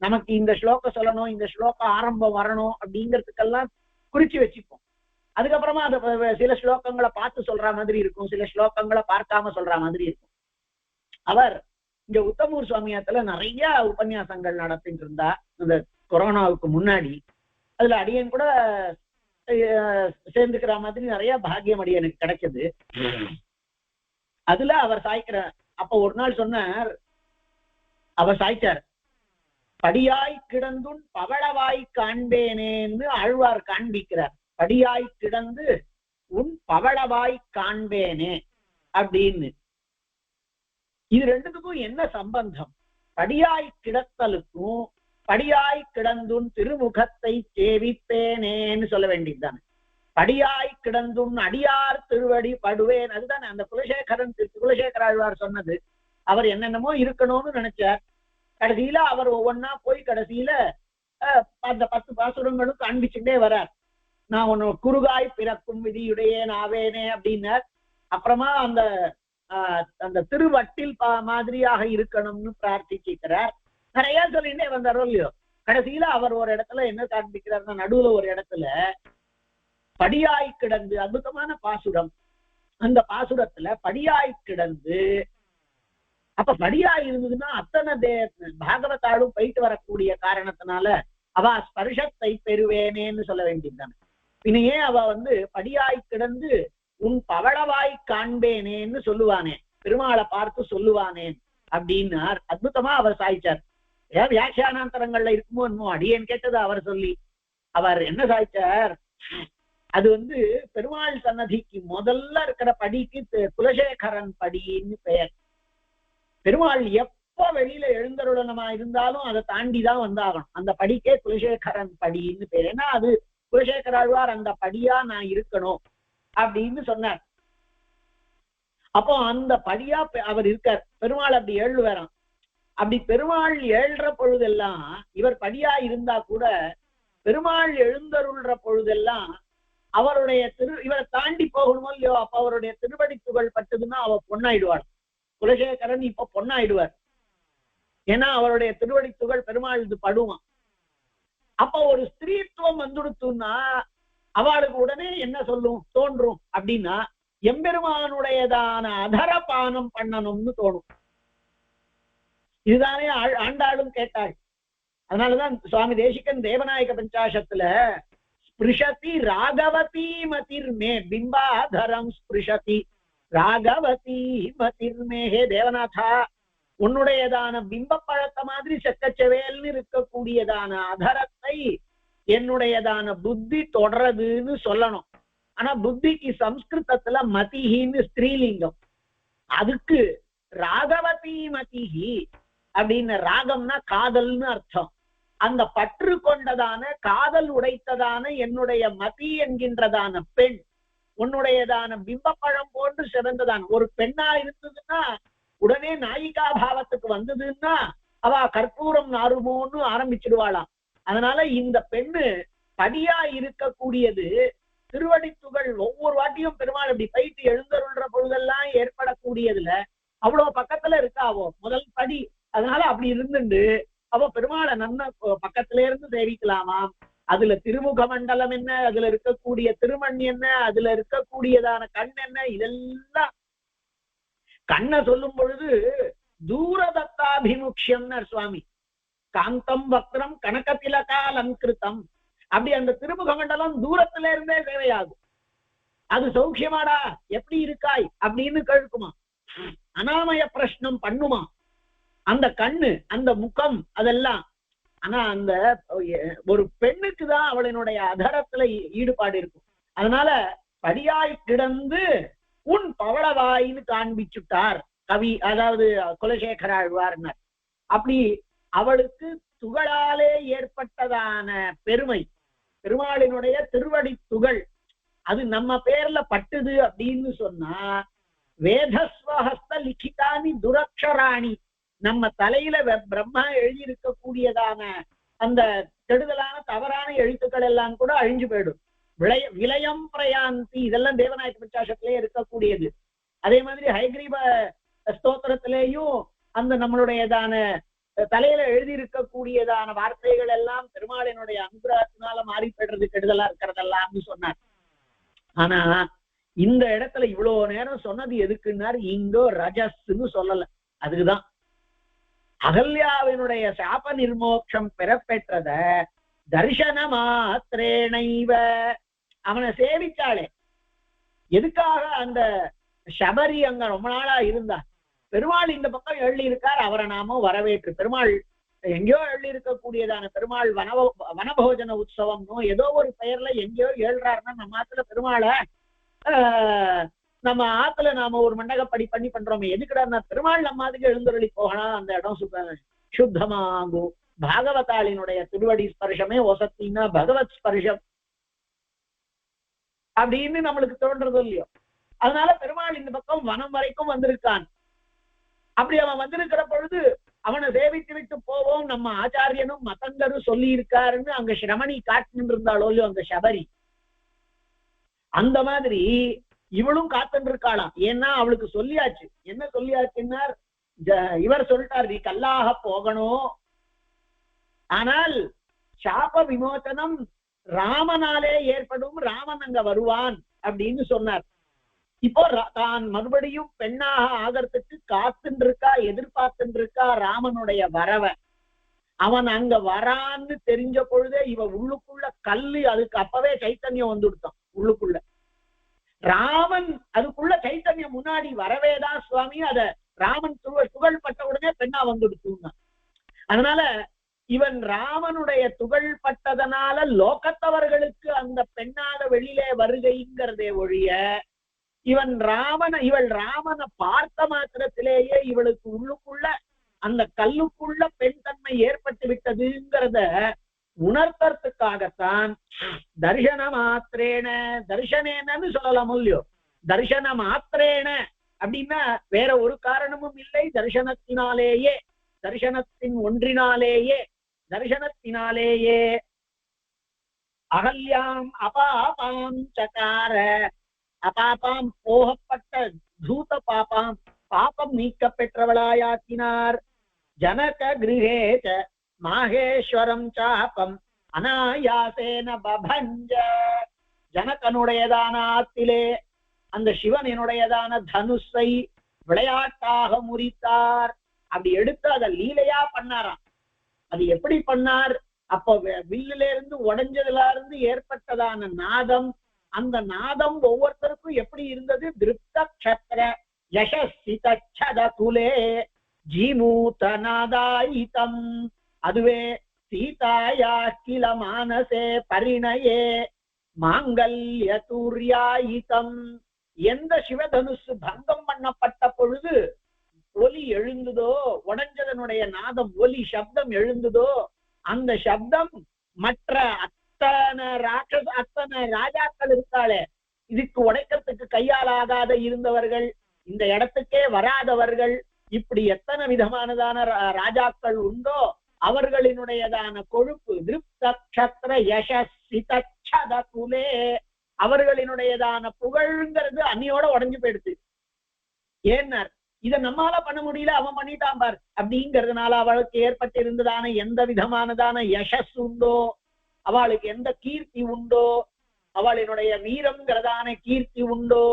நமக்கு இந்த ஸ்லோகம் சொல்லணும், இந்த ஸ்லோகம் ஆரம்பம் வரணும் அப்படிங்கிறதுக்கெல்லாம் குறிச்சு வச்சுப்போம். அதுக்கப்புறமா அதை சில ஸ்லோகங்களை பார்த்து சொல்ற மாதிரி இருக்கும், சில ஸ்லோகங்களை பார்க்காம சொல்ற மாதிரி இருக்கும். அவர் இங்க உத்தமூர் சுவாமியாத்துல நிறைய உபன்யாசங்கள் நடத்திட்டு இருந்தா இந்த கொரோனாவுக்கு முன்னாடி. அதுல அடியன் கூட சேர்ந்துக்கிற மாதிரி நிறைய பாக்கியம் அடியனுக்கு கிடைச்சது. அதுல அவர் சாய்க்கிற அப்ப ஒரு நாள் சொன்னார், அவர் சாய்ச்சார், படியாய் கிடந்துன் பவளவாய் காண்பேனேன்னு ஆழ்வார் காண்பிக்கிறார். படியாய் கிடந்து உன் பவளவாய் காண்பேனே அப்படின்னு. இது ரெண்டுத்துக்கும் என்ன சம்பந்தம்? படியாய் கிடத்தலுக்கும் படியாய் கிடந்துன் திருமுகத்தை சேவிப்பேனேன்னு சொல்ல வேண்டியதுதானே. படியாய் கிடந்துன் அடியார் திருவடி படுவேன், அதுதானே அந்த குலசேகர ஆழ்வார் சொன்னது. அவர் என்னென்னமோ இருக்கணும்னு நினைச்சார். கடைசியில அவர் ஒவ்வொன்னா போய் கடைசியில அந்த 10 பாசுரங்களும் காண்பிச்சுட்டே வரார். நான் ஒன்னு குறுகாய் பிறக்கும் விதியுடைய நாவேனே அப்படின்னார். அப்புறமா அந்த திருவட்டில் மாதிரியாக இருக்கணும்னு பிரார்த்திக்கிறார். நிறைய சொல்லிட்டே வந்தாரோ இல்லையோ. கடைசியில அவர் ஒரு இடத்துல என்ன காண்பிக்கிறார்னா, நடுவுல ஒரு இடத்துல படியாய் கிடந்து, அற்புதமான பாசுரம். அந்த பாசுரத்துல படியாய் கிடந்து, அப்ப படியாய் இருந்ததுன்னா அத்தனை பாகவதாலும் போயிட்டு வரக்கூடிய காரணத்தினால அவ ஸ்பர்ஷத்தை பெறுவேனேன்னு சொல்ல வேண்டியதுதானே. பின்னையே அவ படியாய் கிடந்து உன் பவளவாய் காண்பேனேன்னு சொல்லுவானே, பெருமாளை பார்த்து சொல்லுவானேன் அப்படின்னார். அற்புதமா அவர் சாய்ச்சார். ஏன் வியாக்கியானாந்தரங்கள்ல இருக்குமோ என்னமோ, அடியேன் கேட்டது அவர் சொல்லி. அவர் என்ன சாய்ச்சார், அது பெருமாள் சன்னதிக்கு முதல்ல இருக்கிற படிக்கு குலசேகரன் படின்னு பெயர். பெருமாள் எப்ப வெளியில எழுந்தருளனமா இருந்தாலும் அதை தாண்டிதான் வந்தாகணும். அந்த படிக்கே குலசேகரன் படின்னு பெயர். ஏன்னா அது குலசேகர ஆழ்வார் அந்த படியா நான் இருக்கணும் அப்படின்னு சொன்னார். அப்போ அந்த படியா அவர் இருக்கார். பெருமாள் அப்படி ஏழுவாராம். அப்படி பெருமாள் ஏழ்ற பொழுதெல்லாம் இவர் படியா இருந்தா கூட பெருமாள் எழுந்தருள்ற பொழுதெல்லாம் அவருடைய இவரை தாண்டி போகணுமோ இல்லையோ, அப்ப அவருடைய திருவடி துகள் பட்டதுன்னா அவ பொண்ணாயிடுவாள். குலசேகரன் இப்ப பொண்ணாயிடுவார். ஏன்னா அவருடைய திருவடி துகள் பெருமாள் இது படுவான். அப்ப ஒரு ஸ்திரீத்துவம் வந்துடுத்துன்னா அவளுக்கு உடனே என்ன தோன்றும் அப்படின்னா, எம்பெருமானுடையதான அதரபானம் பண்ணணும்னு தோணும். இதுதானே ஆண்டாளும் கேட்டாள். அதனாலதான் சுவாமி தேசிகன் தேவநாயக பஞ்சாசத்துல ஸ்பிருஷதி ராகவதி மதிர்மே பிம்பாதரம் ஸ்பிருஷதி ராகவதி மதிர்மே. ஹே தேவநாதா, உன்னுடையதான பிம்ப பழத்த மாதிரி செக்கச்சவேல்னு இருக்கக்கூடியதான அதரத்தை என்னுடையதான புத்தி தொடர்றதுன்னு சொல்லணும். ஆனா புத்திக்கு சம்ஸ்கிருதத்துல மதிஹின்னு ஸ்திரீலிங்கம். அதுக்கு ராகவதி மதிஹி அப்படின்னு, ராகம்னா காதல்னு அர்த்தம். அந்த பற்று கொண்டதான காதல் உடைத்ததான என்னுடைய மதி என்கின்றதான பெண் உன்னுடையதான பிம்பப்பழம் போன்று சிறந்ததான். ஒரு பெண்ணா இருந்ததுன்னா உடனே நாயிகா பாவத்துக்கு வந்ததுன்னா அவ கற்பூரம் நாருமோன்னு ஆரம்பிச்சிடுவாளாம். அதனால இந்த பெண்ணு படியா இருக்கக்கூடியது திருவடித்துகள். ஒவ்வொரு வாட்டியும் பெருமாள் இப்படி போயிட்டு எழுந்தருள்ற பொழுதெல்லாம் ஏற்படக்கூடியதுல அவ்வளவு பக்கத்துல இருக்காவோ முதல் படி. அதனால அப்படி இருந்துட்டு அவ பெருமாளை நன்ன பக்கத்துல இருந்து சேவிக்கலாமாம். அதுல திருமுக மண்டலம் என்ன, அதுல இருக்கக்கூடிய திருமண் என்ன, அதுல இருக்கக்கூடியதான கண் என்ன, இதெல்லாம் கண்ணை சொல்லும் பொழுது தூரதத்தாபிமுக்ஷம்னு சுவாமி. காந்தம் வக்ரம் கனகதிலகாலங்கிருத்தம். அப்படி அந்த திருமுக மண்டலம் தூரத்துல இருந்தே சேவையாகும். அது சௌக்கியமாடா எப்படி இருக்காய் அப்படின்னு கேட்குமா, அனாமய பிரஷ்னம் பண்ணுமா அந்த கண்ணு அந்த முகம் அதெல்லாம். ஆனா அந்த ஒரு பெண்ணுக்கு தான் அவளினுடைய அதரத்துல ஈடுபாடு இருக்கும். அதனால படியாய் கிடந்து உன் பவளவாயின்னு காண்பிச்சுட்டார் கவி, அதாவது குலசேகர ஆழ்வார்னர். அப்படி அவளுக்கு துகளாலே ஏற்பட்டதான பெருமை, பெருமாளினுடைய திருவடி துகள் அது நம்ம பேர்ல பட்டுது அப்படின்னு சொன்னா, வேதஸ்வஹஸ்த லிখিতাனி துரக்ஷராணி, நம்ம தலையில பிரம்மா எழுதி இருக்கக்கூடியதான அந்த கெடுதலான தவறான எழுத்துக்கள் எல்லாம் கூட அழிஞ்சு போயிடும். விலயம் பிரயாந்தி, இதெல்லாம் தேவநாயக பஞ்சாசத்திலே இருக்கக்கூடியது. அதே மாதிரி ஹைகிரீப ஸ்தோத்திரத்திலேயும் அந்த நம்மளுடையதான தலையில எழுதி இருக்கக்கூடியதான வார்த்தைகள் எல்லாம் பெருமாளினுடைய அனுகிரகத்தினால மாறி போயிடுறது, கெடுதலா இருக்கிறதெல்லாம்னு சொன்னார். ஆனா இந்த இடத்துல இவ்வளவு நேரம் சொன்னது எதுக்குன்னார், இங்கோ ரஜஸ்ன்னு சொல்லல. அதுக்குதான் அகல்யாவினுடைய சாப நிர்மோட்சம் பெறப்பெற்றத தர்சன மாத்திரேணைவ அவனை சேவிச்சாளே. எதுக்காக அந்த சபரி அங்க ரொம்ப நாளா இருந்தா, பெருமாள் இந்த பக்கம் எழுதி இருக்கார், அவரை நாம வரவேற்று. பெருமாள் எங்கேயோ எழுதி இருக்கக்கூடியதான பெருமாள் வனபோஜன உற்சவம்னோ ஏதோ ஒரு பெயர்ல எங்கேயோ ஏழ்றாருன்னா நம்ம ஆத்துல பெருமாளை நம்ம ஆத்துல நாம ஒரு மண்டகப்படி பண்ணி பண்றோமே, எதுக்குடா பெருமாள் நம்ம அதுக்கு எழுந்தருளி போகலாம், அந்த இடம் சுத்தமாகும். பாகவதாளினுடைய திருவடி ஸ்பர்ஷமே ஒசத்தின்னா பகவத் ஸ்பர்ஷம் அப்படின்னு நம்மளுக்கு தோன்றது இல்லையோ. அதனால பெருமாள் இந்த பக்கம் வனம் வரைக்கும் வந்திருக்கான். அப்படி அவன் வந்திருக்கிற பொழுது அவனை சேவித்து விட்டு போவோம், நம்ம ஆச்சாரியனும் மதங்கரும் சொல்லி இருக்காருன்னு அங்க சிரமணி காட்டுன்னு இருந்தாளோ இல்லையோ அந்த சபரி. அந்த மாதிரி இவளும் காத்துட்டு இருக்காளாம். ஏன்னா அவளுக்கு சொல்லியாச்சு. என்ன சொல்லியாச்சுன்னா, இவர் சொல்லிட்டார் நீ கல்லாக போகணும், ஆனால் சாப விமோசனம் ராமனாலே ஏற்படும், ராமன் அங்க வருவான் அப்படின்னு சொன்னார். இப்போ தான் மறுபடியும் பெண்ணாக ஆகிறதுக்கு காத்துட்டு இருக்கா, எதிர்பார்த்துட்டு இருக்கா ராமனுடைய வரவை. அவன் அங்க வரான்னு தெரிஞ்ச பொழுதே இவ உள்ளுக்குள்ள கல்லு, அதுக்கு அப்பவே சைத்தன்யம் வந்துடுத்தான் உள்ளுக்குள்ள. ராமன் அதுக்குள்ள சைத்தன்யம் முன்னாடி வரவேதான் சுவாமி. அத ராமன் துகள் பட்ட உடனே பெண்ணா வந்துடுத்துன்னா. அதனால இவன் ராமனுடைய துகள் பட்டதனால லோகத்தவர்களுக்கு அந்த பெண்ணாக வெளியிலே வருகைங்கிறதே ஒழிய, இவள் ராமனை பார்த்த மாத்திரத்திலேயே இவளுக்கு உள்ளுக்குள்ள அந்த கல்லுக்குள்ள பெண் தன்மை ஏற்பட்டு விட்டதுங்கிறத உணர்த்தறதுக்காகத்தான் தர்சன மாத்திரேன, தர்சனேனன்னு சொல்லலாம் இல்லையோ, தர்சன மாத்திரேன அப்படின்னா வேற ஒரு காரணமும் இல்லை, தர்சனத்தினாலேயே, தர்சனத்தின் ஒன்றினாலேயே, தர்சனத்தினாலேயே அகல்யாம் அபாபாம் சகார, அபாபாம் போகப்பட்ட தூத பாபாம் பாபம் நீக்க பெற்றவளாயாக்கினார். ஜனக கிருஹேச மாகேஸ்வரம் சாபம் அனாயாசேன பபஞ்ச, ஜனகனுடையதான ஆத்திலே அந்த சிவனுடையதான தனுஷை விளையாட்டாக முறித்தார். அப்படி எடுத்து அதை லீலையா பண்ணாராம். அது எப்படி பண்ணார்? அப்போ வில்லுல இருந்து உடைஞ்சதுல இருந்து ஏற்பட்டதான நாதம், அந்த நாதம் ஒவ்வொருத்தருக்கும் எப்படி இருந்தது? திருப்த க்ஷத்ர யசசித குலே ஜீமூதநாதாயிதம், அதுவே சீதாயா கில மானசே பரிணயே மாங்கல்ய தூர்யாயிதம். எந்த சிவதனுசு பங்கம் பண்ணப்பட்ட பொழுது ஒலி எழுந்ததோ, உடைஞ்சதனுடைய நாதம் ஒலி சப்தம் எழுந்ததோ, அந்த சப்தம் மற்ற அத்தனை ராஜாக்கள் இருக்காளே இதுக்கு உடைக்க ஆகாத இருந்தவர்கள், இந்த இடத்துக்கே வராதவர்கள், இப்படி எத்தனை விதமானதான ராஜாக்கள் உண்டோ அவர்களினுடையதான கொழுப்பு திருப்தக்ஷத்ர யசித குலே அவர்களினுடையதான புகழ்ங்கிறது அன்னியோட உடஞ்சு போயிடுது. ஏன்னா இதை நம்மால பண்ண முடியல, அவன் பண்ணிட்டான் பார் அப்படிங்கிறதுனால அவளுக்கு ஏற்பட்டு இருந்ததான எந்த விதமானதான யசஸ் உண்டோ, அவளுக்கு எந்த கீர்த்தி உண்டோ, அவளினுடைய வீரம்ங்கிறதான கீர்த்தி உண்டோ,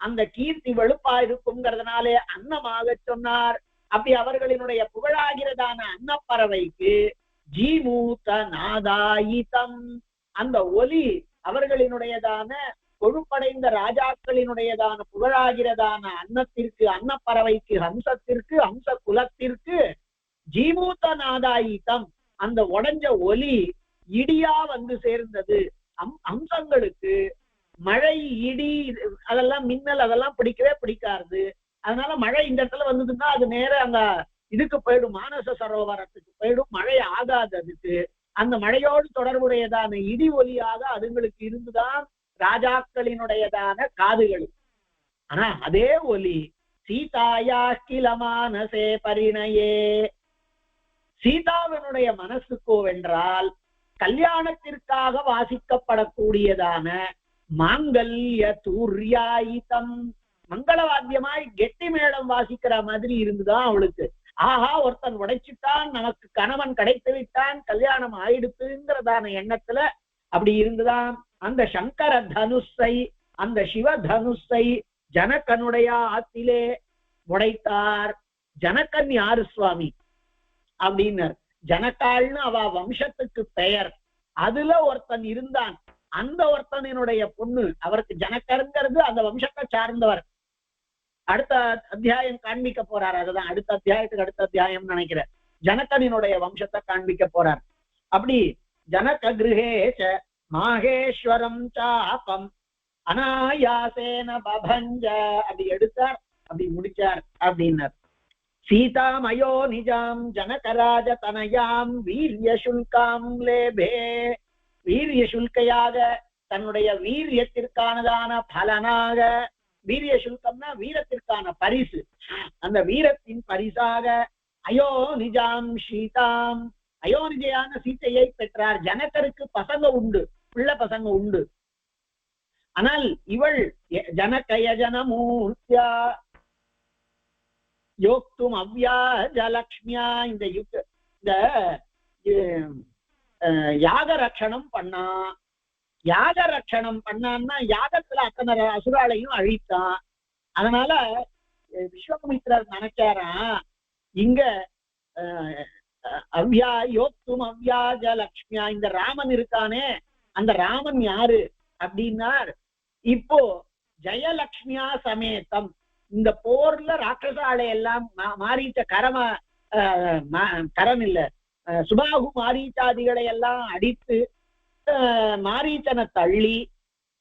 அந்த கீர்த்தி வெளுப்பா இருக்குங்கிறதுனாலே அன்னமாக சொன்னார். அப்படி அவர்களினுடைய புகழாகிறதான அன்னப்பறவைக்கு ஜீமூத நாதாயிதம் அந்த ஒலி அவர்களினுடையதான கொழுப்படைந்த ராஜாக்களினுடையதான புகழாகிறதான அன்னத்திற்கு, அன்னப்பறவைக்கு, ஹம்சத்திற்கு, ஹம்ச குலத்திற்கு ஜீமூத நாதாயிதம் அந்த உடஞ்ச ஒலி இடியா வந்து சேர்ந்தது. அம்சங்களுக்கு மழை, இடி, அதெல்லாம் மின்னல் அதெல்லாம் பிடிக்கவே பிடிக்காது. அதனால மழை இந்த இடத்துல வந்ததுன்னா அது நேர அங்க இதுக்கு போயிடும், மானச சரோவரத்துக்கு போயிடும், மழை ஆகாது அதுக்கு. அந்த மழையோடு தொடர்புடையதான இடி ஒலியாக அதுங்களுக்கு இருந்துதான் ராஜாக்களினுடையதான காதுகள். ஆனா அதே ஒலி சீதாயா கிலமானசே பரிணையே சீதாவினுடைய மனசுக்கோவென்றால் கல்யாணத்திற்காக வாசிக்கப்படக்கூடியதான மாங்கல்ய தூர்யாயிதம் மங்களவாத்தியமாய் கெட்டி மேளம் வாசிக்கிற மாதிரி இருந்துதான் அவளுக்கு. ஆஹா, ஒருத்தன் உடைச்சிட்டான், நமக்கு கணவன் கிடைத்து விட்டான், கல்யாணம் ஆயிடுத்துங்கிறதான எண்ணத்துல அப்படி இருந்துதான் அந்த சங்கர தனுஷை, அந்த சிவ தனுஷை ஜனகனுடைய ஆத்திலே உடைத்தார். ஜனகன் யாரு சுவாமி அப்படின்னார். ஜனகால்னு அவ வம்சத்துக்கு பெயர். அதுல ஒருத்தன் இருந்தான், அந்த ஒருத்தனினுடைய பொண்ணு, அவருக்கு ஜனகருங்கிறது அந்த வம்சத்தை சார்ந்தவர். அடுத்த அத்தியாயம் காண்பிக்க போறார். அதுதான் அடுத்த அத்தியாயத்துக்கு அடுத்த அத்தியாயம் நினைக்கிறேன். ஜனகனினுடைய வம்சத்தை காண்பிக்க போறார். அப்படி ஜனக கிருஹேச மாகேஸ்வரம் சாபம் அனாயாசேன பபஞ்ச அப்படி எடுத்தார், அப்படி முடிச்சார் அப்படின்னார். சீதாமயோ நிஜாம் ஜனகராஜ தனயாம் வீரிய சுல்காம் லேபே வீரிய சுல்கையாக தன்னுடைய வீரியத்திற்கானதான பலனாக, வீரிய சுல்கம்னா வீரத்திற்கான பரிசு, அந்த வீரத்தின் பரிசாக அயோ நிஜாம் சீதாம் அயோனிஜையான சீத்தையை பெற்றார். ஜனகருக்கு பசங்க உண்டு, பிள்ளை பசங்க உண்டு. ஆனால் இவள் ஜனகயஜனமூர்த்தியா யோக்தும் அவ்யாஜலக்ஷ்மியா இந்த யாக ரட்சணம் பண்ணா. யாக ரட்சணம் பண்ணான்னா யாகத்துல அத்தனை அசுராலையும் அழித்தான். அதனால விஸ்வாமித்திரர் நினைச்சாராம், இங்க யோக்தும் அவ்யாஜலக்ஷ்மியா இந்த ராமன் இருக்கானே, அந்த ராமன் யாரு அப்படின்னார். இப்போ ஜெயலக்ஷ்மியா சமேதம் இந்த போர்ல ராட்சசாலை எல்லாம் மாரீச்ச கரம் இல்ல சுபாகு மாரீச்சாதிகளை எல்லாம் அடித்து மாரீச்சனை தள்ளி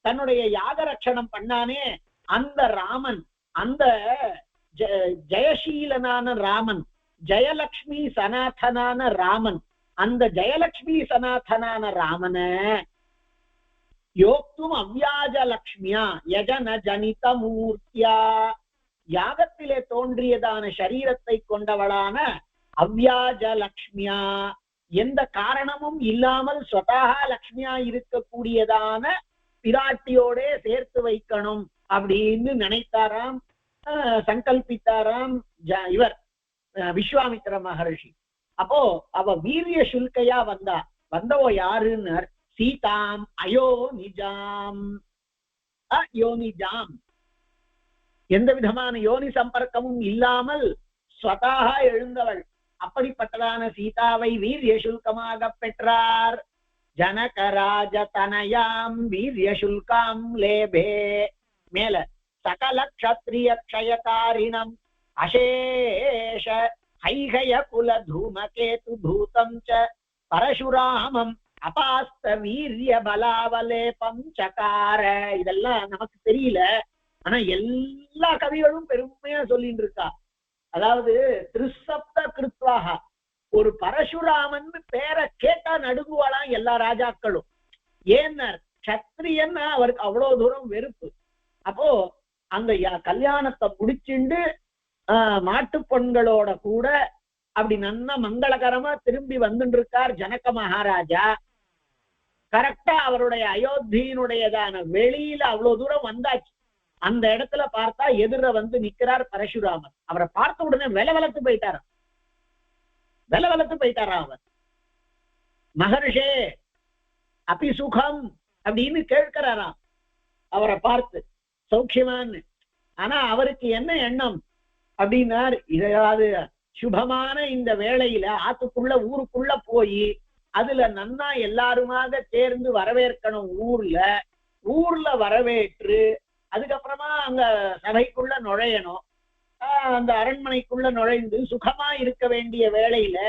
தன்னுடைய யாக ரட்சணம் பண்ணானே அந்த ராமன், அந்த ஜெயசீலனான ராமன், ஜெயலக்ஷ்மி சனாதனான ராமன், அந்த ஜெயலக்ஷ்மி சனாதனான ராமன யோக்தும் அவ்யாஜலக்ஷ்மியா யஜன ஜனித மூர்த்தியா யாகத்திலே தோன்றியதான சரீரத்தை கொண்டவளான அவ்யாஜலக்ஷ்மியா எந்த காரணமும் இல்லாமல் ஸ்வதஹா லக்ஷ்மியா இருக்கக்கூடியதான பிராட்டியோட சேர்த்து வைக்கணும் அப்படின்னு நினைத்தாராம், சங்கல்பித்தாராம் இவர் விஸ்வாமித்திர மகர்ஷி. அப்போ அவ வீரிய சுல்கையா வந்தவோ யாருன்னு சீதாம் அயோனிஜாம். அயோனிஜாம் எந்த விதமான யோனி சம்பர்க்கமும் இல்லாமல் ஸ்வதஹா எழுந்தவள். அப்படிப்பட்டதான சீதாவை வீரிய சுல்கமாக பெற்றார். ஜனகராஜ தனயாம் வீரிய சுல்காம் லேபே. மேல சகல க்ஷத்ரிய க்ஷயகாரிணம் அசேஷ ஹைஹய குல தூமகேது பூதம் ச பரசுராமம் அபாஸ்த வீரிய பலாவலேபம் சகார. இதெல்லாம் நமக்கு தெரியல, ஆனா எல்லா கவிகளும் பெருமையா சொல்லிட்டு இருக்கா. அதாவது திருசப்த கிருத்வாக ஒரு பரசுராமன் பேரை கேட்டா நடுங்குவாளாம் எல்லா ராஜாக்களும். ஏன்னர் கத்திரியன்னா அவருக்கு அவ்வளவு தூரம் வெறுப்பு. அப்போ அந்த கல்யாணத்தை முடிச்சுண்டு மாட்டு பொண்களோட கூட அப்படி நன்னா மங்களகரமா திரும்பி வந்துட்டு இருக்கார் ஜனக மகாராஜா. கரெக்டா அவருடைய அயோத்தியினுடையதான வெளியில அவ்வளவு தூரம் வந்தாச்சு. அந்த இடத்துல பார்த்தா எதிர வந்து நிக்கிறார் பரசுராமன். அவரை பார்த்த உடனே வெலவெலத்து போயிட்டாரா அவர். மகர்ஷே அபி சுகம் அப்படின்னு கேட்கிறாராம் அவரை பார்த்து, சௌக்கியமான்னு. ஆனா அவருக்கு என்ன எண்ணம் அப்படின்னார், இதாவது சுபமான இந்த வேளையில ஆத்துக்குள்ள ஊருக்குள்ள போய் அதுல நன்னா எல்லாருமாக சேர்ந்து வரவேற்கணும். ஊர்ல வரவேற்று அதுக்கப்புறமா அங்க சபைக்குள்ள நுழையணும். அந்த அரண்மனைக்குள்ள நுழைந்து சுகமா இருக்க வேண்டிய வேளையில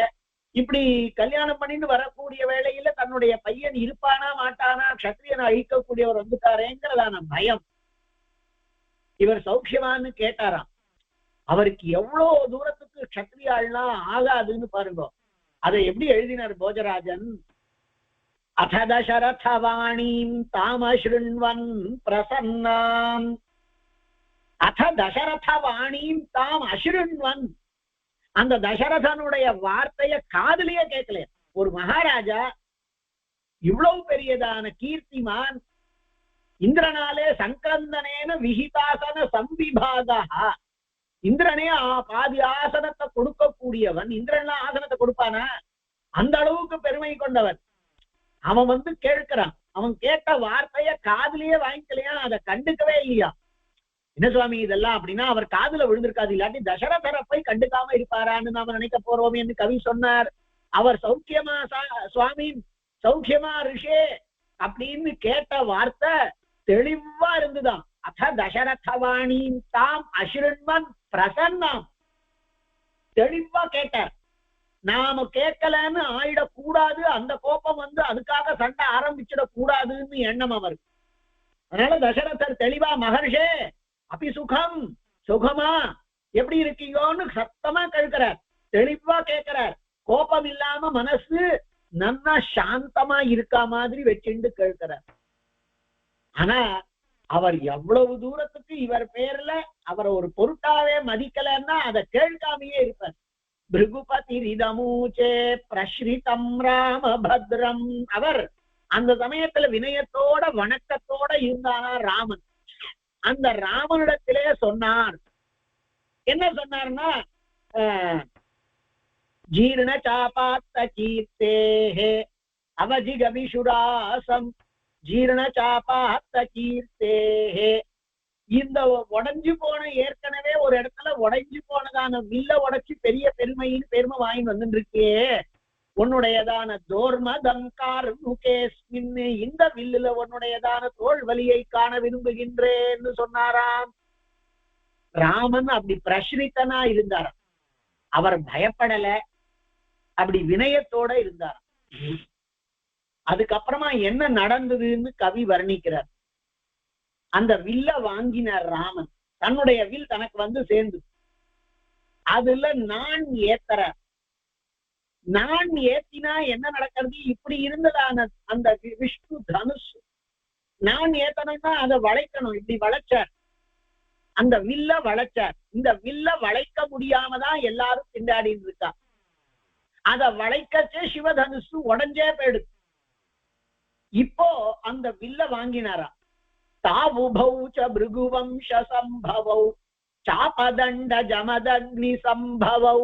இப்படி கல்யாணம் பண்ணிட்டு வரக்கூடிய வேளையில தன்னுடைய பையன் இருப்பானா மாட்டானா, க்ஷத்ரியனை அழிக்கக்கூடியவர் வந்துட்டாரேங்கிறதான பயம். இவர் சௌக்கியமான்னு கேட்டாராம். அவருக்கு எவ்வளவு தூரத்துக்கு க்ஷத்ரியாள்லாம் ஆகாதுன்னு பாருங்க. அதை எப்படி எழுதினார் போஜராஜன்? அத தசரதவாணீம் தாமஸ்ருண்வன் பிரசன்னாம். அத தசரதவாணீம் தாம் அஸ்ருண்வன். அந்த தசரதனுடைய வார்த்தைய காதுலயே கேட்கல. ஒரு மகாராஜா இவ்வளவு பெரியதான கீர்த்திமான், இந்திரனாலே சங்கரந்தனேன விஹிதாசன சம்பிபாகா. இந்திரனே பாதி ஆசனத்தை கொடுக்கக்கூடியவன். இந்திரன்லாம் ஆசனத்தை கொடுப்பானா? அந்த அளவுக்கு பெருமை கொண்டவன். அவன் வந்து கேட்கிறான். அவன் கேட்ட வார்த்தைய காதுலயே வாங்கிக்கலையா, அதை கண்டுக்கவே இல்லையா. என்ன சுவாமி இதெல்லாம் அப்படின்னா அவர் காதுல விழுந்திருக்காது. இல்லாட்டி தசரதரை போய் கண்டுக்காம இருப்பாரான்னு நாம நினைக்க போறோம் என்று கவி சொன்னார். அவர் சௌக்கியமா சுவாமி, சௌக்கியமா ரிஷே அப்படின்னு கேட்ட வார்த்தை தெளிவா இருந்துதான். அத தசரதவாணீம் தாம் அஸ்ருண்வன் பிரசன்னாம். தெளிவா கேட்டார். நாம கேட்கலன்னு ஆயிடக்கூடாது, அந்த கோபம் வந்து அதுக்காக சண்டை ஆரம்பிச்சிடக் கூடாதுன்னு எண்ணம் அவருக்கு. அதனால தசரதர் தெளிவா, மகர்ஷே அபி சுகம், சுகமா எப்படி இருக்கீங்கன்னு சத்தமா கேட்கிறார். தெளிவா கேட்கிறார். கோபம் இல்லாம மனசு நன்னா சாந்தமா இருக்கா மாதிரி வச்சுண்டு கேட்கிறார். ஆனா அவர் எவ்வளவு தூரத்துக்கு இவர் பேர்ல அவரை ஒரு பொருட்டாவே மதிக்கலன்னா அதை கேட்காமையே இருப்பார். பிருகுபதி ரிதமூச்சே பிரஸ்ரிதம் ராமபத்ரம். அவர் அந்த சமயத்துல வினயத்தோட வணக்கத்தோட இருந்தானா ராமன். அந்த ராமனிடத்திலே சொன்னார். என்ன சொன்னார்னா, ஜீர்ண சாபாத்த கீர்த்தேஹே அவஜிகவிஷுராசம் ஜீர்ண சாபாத்த கீர்த்தேஹே. இந்த உடைஞ்சு போன, ஏற்கனவே ஒரு இடத்துல உடைஞ்சு போனதான வில்ல உடைச்சு பெரிய பெருமைன்னு பெருமை வாங்கி வந்துட்டு இருக்கே, உன்னுடையதான தோர்மதம் கார்முகேஸ்மின், இந்த வில்லுல உன்னுடையதான தோல் வலியை காண விரும்புகின்றேன்னு சொன்னாராம். ராமன் அப்படி பிரஸ்ரித்தனா இருந்தாராம். அவர் பயப்படல, அப்படி வினயத்தோட இருந்தாராம். அதுக்கப்புறமா என்ன நடந்ததுன்னு கவி வர்ணிக்கிறார். அந்த வில்ல வாங்கினார் ராமன். தன்னுடைய வில் தனக்கு வந்து சேர்ந்து அதுல நான் ஏத்தற. நான் ஏத்தினா என்ன நடக்கிறது? இப்படி இருந்ததான அந்த விஷ்ணு தனுஷ் நான் ஏத்தனா அதை வளைக்கணும். இப்படி வளைச்சார், அந்த வில்ல வளைச்சார். இந்த வில்ல வளைக்க முடியாமதான் எல்லாரும் திண்டாடிட்டு இருக்கா. அத வளைக்கச்சே சிவதனுசு உடஞ்சே போயிடுது. இப்போ அந்த வில்ல வாங்கினாரா. தாவுபௌ ச பிருகுவம்ச சம்பவௌ சாபதண்ட ஜமதக்னி சம்பவௌ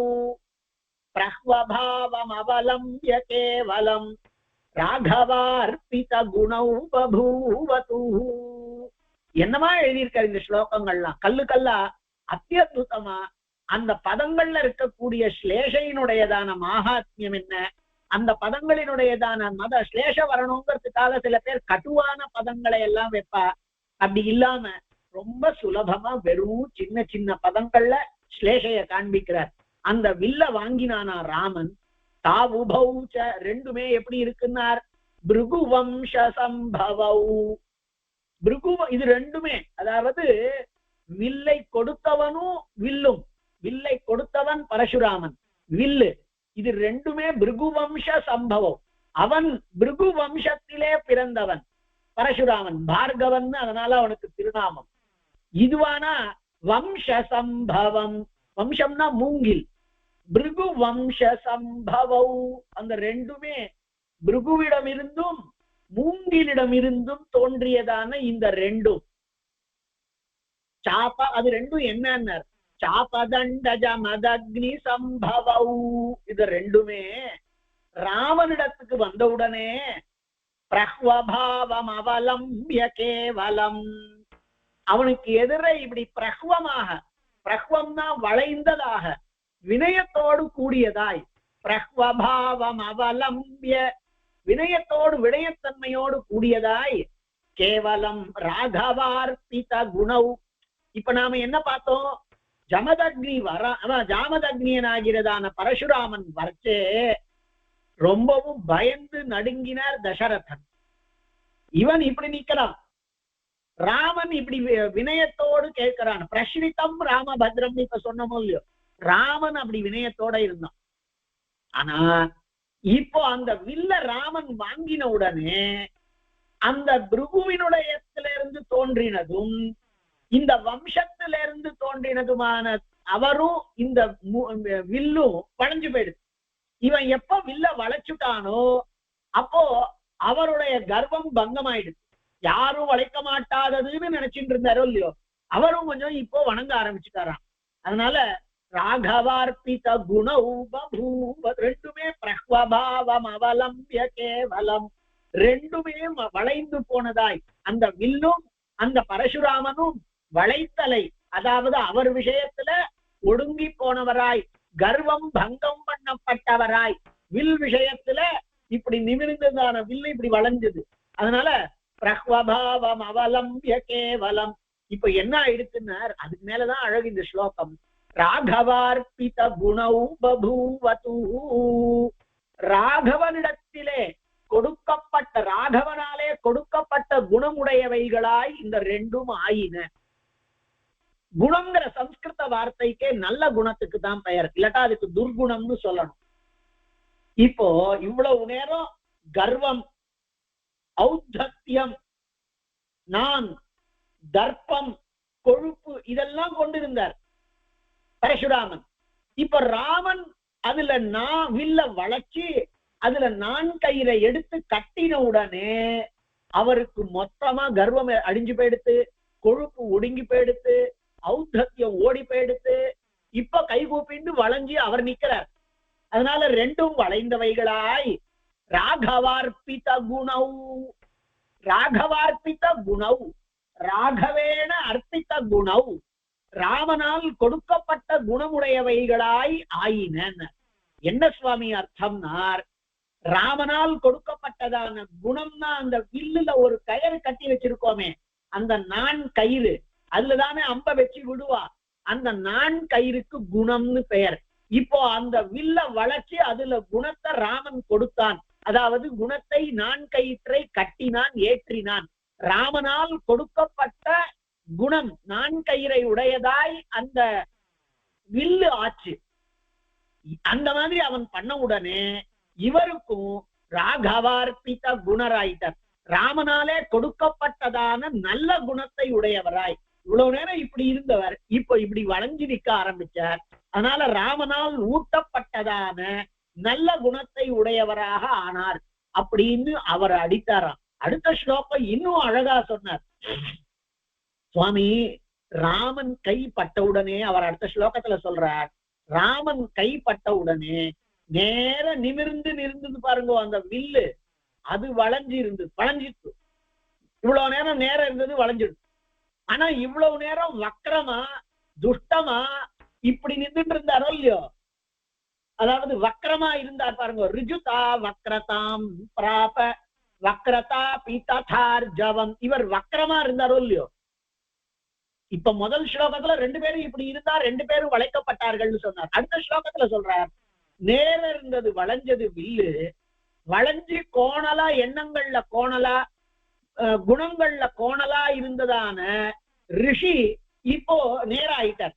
பிரஹ்வபாவம் அவலம்ய கேவலம் ராகவார்பித குணௌ பபூவது. என்னமா எழுதியிருக்காரு இந்த ஸ்லோகங்கள்லாம், கல்லு கல்லா அத்தியுத்தமா. அந்த பதங்கள்ல இருக்கக்கூடிய ஸ்லேஷையினுடையதான மகாத்மியம் என்ன, அந்த பதங்களினுடையதான மத ஸ்லேஷ வரணுங்கிறதுக்காக சில பேர் கட்டுவான பதங்களை எல்லாம் வைப்பா. அப்படி இல்லாம ரொம்ப சுலபமா வெறும் சின்ன சின்ன பதங்கள்ல ஸ்லேஷைய காண்பிக்கிறார். அந்த வில்ல வாங்கினானா ராமன். தாவுபௌச்ச ரெண்டுமே எப்படி இருக்குன்னார், பிருகுவம்ச சம்பவௌ. பிருகு இது ரெண்டுமே, அதாவது வில்லை கொடுத்தவனும் வில்லும், வில்லை கொடுத்தவன் பரசுராமன், வில்லு, இது ரெண்டுமே பிருகுவம்ச சம்பவம். அவன் பிருகு வம்சத்திலே பிறந்தவன் பரசுராமன், பார்கவன், அதனால அவனுக்கு திருநாமம். இதுவானா வம்ச சம்பவம், வம்சம்னா மூங்கில், பிருகு வம்ச சம்பவம், அந்த ரெண்டுமே பிருகுவிடம் இருந்தும் மூங்கிலிடம் இருந்தும் தோன்றியதான இந்த ரெண்டும் சாப, அது ரெண்டும் என்னன்னு சாபதண்டஜ மதக்னி சம்பவம். இது ரெண்டுமே ராவனிடத்துக்கு வந்தவுடனே பிரஹ்வபாவம் அவலம்பிய கேவலம், அவனுக்கு எதிர இப்படி பிரஹ்வமாக, பிரஹ்வம்னா வளைந்ததாக, வினயத்தோடு கூடியதாய், பிரஹ்வபாவம் அவலம்பிய வினயத்தோடு வினயத்தன்மையோடு கூடியதாய், கேவலம் ராகவார்பித குணவ். இப்ப நாம என்ன பார்த்தோம், ஜமதக்னி ஜாமதக்னியனாகிறதான பரசுராமன் வரச்சே ரொம்பவும் பயந்து நடுங்கினார் தசரதன். இவன் இப்படி நிக்கிறான், ராமன் இப்படி வினயத்தோடு கேட்கிறான். பிரஸ்ரிதம் ராமபத்ரம் இப்ப சொன்னமோ இல்லையோ, ராமன் அப்படி வினயத்தோட இருந்தான். ஆனா இப்போ அந்த வில்ல ராமன் வாங்கின உடனே அந்த பிருகுவினுடையத்திலிருந்து தோன்றினதும் இந்த வம்சத்திலிருந்து தோன்றினதுமான அவரும் இந்த வில்லும் வளைஞ்சு போயிடுது. இவன் எப்ப வில்ல வளைச்சுட்டானோ அப்போ அவருடைய கர்வம் பங்கமாயிடுது. யாரும் வளைக்க மாட்டாததுன்னு நினைச்சிட்டு இருந்தாரோ இல்லையோ, அவரும் கொஞ்சம் இப்போ வணங்க ஆரம்பிச்சுட்டாராம். அதனால ராகவார்பித குணூபூவ, ரெண்டுமே பிரஹ்வபாவம் அவலம்பிய கேவலம், ரெண்டுமே வளைந்து போனதாய், அந்த வில்லும் அந்த பரசுராமனும் வளைத்தலை, அதாவது அவர் விஷயத்துல ஒடுங்கி போனவராய், கர்வம் பங்கம் பண்ணப்பட்டவராய், வில் விஷயத்துல இப்படி நிமிர்ந்ததான வில்லு இப்படி வளைஞ்சது. அதனால பிரஹ்வபாவம் அவலம்பிய கேவலம். இப்ப என்ன ஆயிடுச்சுன்னார், அதுக்கு மேலதான் அழகு இந்த ஸ்லோகம். ராகவார்பித குணௌ பபூவது, ராகவனிடத்திலே கொடுக்கப்பட்ட, ராகவனாலே கொடுக்கப்பட்ட குணமுடையவைகளாய் இந்த ரெண்டும் ஆயின. குணங்கிற சம்ஸ்கிருத வார்த்தைக்கே நல்ல குணத்துக்கு தான் பெயர், இல்லாட்டா அதுக்கு துர்குணம்னு சொல்லணும். இப்போ இவ்வளவு நேரம் கர்வம், ஔத்தத்தியம், நான், தர்ப்பம், கொழுப்பு இதெல்லாம் கொண்டிருந்தார் பரசுராமன். இப்ப ராமன் அதுல நான் வில்ல வளைச்சு அதுல நான் கயிறை எடுத்து கட்டின உடனே அவருக்கு மொத்தமா கர்வம் அடிஞ்சு போயிடுத்து, கொழுப்பு ஒடுங்கி போயிடுத்து, ஔத்தத்தியம் ஓடி போயிடுத்து. இப்ப கைகூப்பிண்டு வளைஞ்சு அவர் நிக்கிறார். அதனால ரெண்டும் வளைந்தவைகளாய் ராகவார்பித குணௌ, ராகவார்பித குணௌ, ராகவேன அர்ப்பித்த குணௌ, ராமனால் கொடுக்கப்பட்ட குணமுடையவைகளாய் ஆயின. என்ன சுவாமி அர்த்தம்னார், ராமனால் கொடுக்கப்பட்டதான குணம்னா அந்த வில்லுல ஒரு கயிறு கட்டி வச்சிருக்கோமே, அந்த நான் கயிறு, அதுலதானே அம்ப வச்சு விடுவா, அந்த நான் கயிறுக்கு குணம்னு பெயர். இப்போ அந்த வில்ல வளைச்சு அதுல குணத்தை ராமன் கொடுத்தான், அதாவது குணத்தை நான் கயிற்றை கட்டினான், ஏற்றினான். ராமனால் கொடுக்கப்பட்ட குணம் நான் கயிறை உடையதாய் அந்த வில்லு ஆச்சு. அந்த மாதிரி அவன் பண்ண உடனே இவருக்கும் ராகவார்பித குணராயிட்டார், ராமனாலே கொடுக்கப்பட்டதான நல்ல குணத்தை உடையவராய். இவ்வளவு நேரம் இப்படி இருந்தவர் இப்ப இப்படி வளைஞ்சு நிக்க ஆரம்பிச்சார். அதனால ராமனால் ஊட்டப்பட்டதான நல்ல குணத்தை உடையவராக ஆனார் அப்படின்னு அவர் அடித்தாராம். அடுத்த ஸ்லோகம் இன்னும் அழகா சொன்னார் சுவாமி. ராமன் கைப்பட்ட உடனே அவர் அடுத்த ஸ்லோகத்துல சொல்றார், ராமன் கைப்பட்ட உடனே நேர நிமிர்ந்து நிறுந்தது பாருங்க அந்த வில்லு, அது வளைஞ்சு இருந்து வளைஞ்சிட்டு, இவ்வளவு நேரம் நேரம் இருந்தது வளைஞ்சிடு. ஆனா இவ்வளவு நேரம் வக்கரமா துஷ்டமா இப்படி நின்றுட்டு இருந்தாரோ இல்லையோ, அதாவது வக்கரமா இருந்தார் பாருங்க. ரிஜுதா வக்ரதாம் பிராப வக்ரதா பீதார்ஜவம், இவர் வக்கரமா இருந்தாரோ இல்லையோ. இப்ப முதல் ஸ்லோகத்துல ரெண்டு பேரும் இப்படி இருந்தா ரெண்டு பேரும் வளைக்கப்பட்டார்கள்னு சொன்னார். அடுத்த ஸ்லோகத்துல சொல்றார், நேர இருந்தது வளைஞ்சது வில்லு, வளைஞ்சு கோணலா, எண்ணங்கள்ல கோணலா, குணங்கள்ல கோணலா இருந்ததான ரிஷி இப்போ நேராயிட்டார்.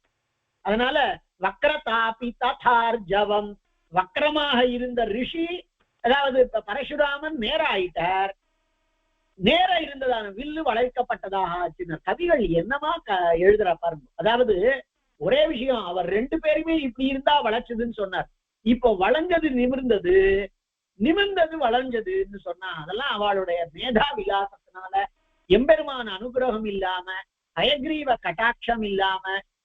அதனால வக்ரதாபி ததார்ஜவம், வக்ரமாக இருந்த ரிஷி, அதாவது பரசுராமன் நேராயிட்டார். நேர இருந்ததான வில்லு வளைக்கப்பட்டதாக ஆச்சினர். கவிகள் என்னமா எழுதுறா பாருங்க. அதாவது ஒரே விஷயம், அவர் 2 பேருமே இப்படி இருந்தா வளைச்சதுன்னு சொன்னார். இப்போ வளைஞ்சது நிமிர்ந்தது, நிமிர்ந்தது வளைஞ்சதுன்னு சொன்னா அதெல்லாம் அவளுடைய மேதா விலாசத்தினால, எம்பெருமான அனுகிரகம் இல்லாம, ஹயக்ரீவ கட்டாட்சம் இல்லாம,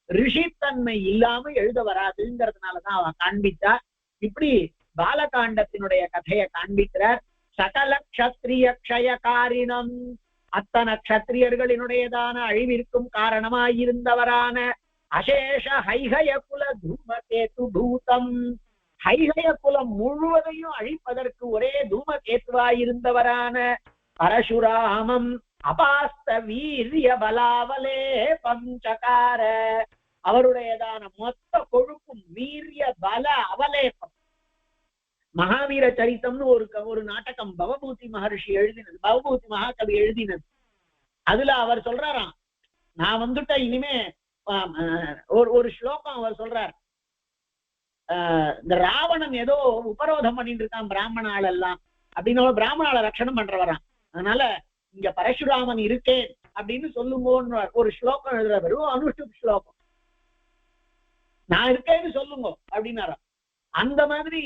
ரிஷித்தன்மை இல்லாம எழுத வராதுங்கிறதுனாலதான் அவ காண்பித்தா. இப்படி பாலகாண்டத்தினுடைய கதையை காண்பிக்கிறார். சகல க்ஷத்ரிய க்ஷயகாரிணம், அத்தனை க்ஷத்ரியர்களினுடையதான அழிவிற்கும் காரணமாயிருந்தவரான அசேஷ ஹைஹய குல தூமகேது பூதம், ஹைஹய குலம் முழுவதையும் அழிப்பதற்கு ஒரே தூமகேத்துவாயிருந்தவரான பரசுராமம் அபாஸ்த வீரிய பலாவலே பஞ்சகார, அவருடையதான மொத்த கொழுப்பும் வீரிய பல அவலேபம். மகாவீர சரித்தம்னு ஒரு நாடகம் பவபூதி மகர்ஷி எழுதினது, பவபூதி மகாகவி எழுதினது. அதுல அவர் சொல்றாராம், நான் வந்துட்ட இனிமே ஒரு ஸ்லோகம் அவர் சொல்றார். இந்த ராவணன் ஏதோ உபரோதம் பண்ணிட்டு இருக்கான் பிராமணாள் எல்லாம் அப்படின்னு, பிராமணால ரட்சணம் பண்றவரான். அதனால இங்க பரசுராமன் இருக்கேன் அப்படின்னு சொல்லுங்கன்னு ஒரு ஸ்லோகம் எழுதுற, வெறும் அனுஷ்டுப் ஸ்லோகம், நான் இருக்கேன்னு சொல்லுங்க அப்படின்னாராம். அந்த மாதிரி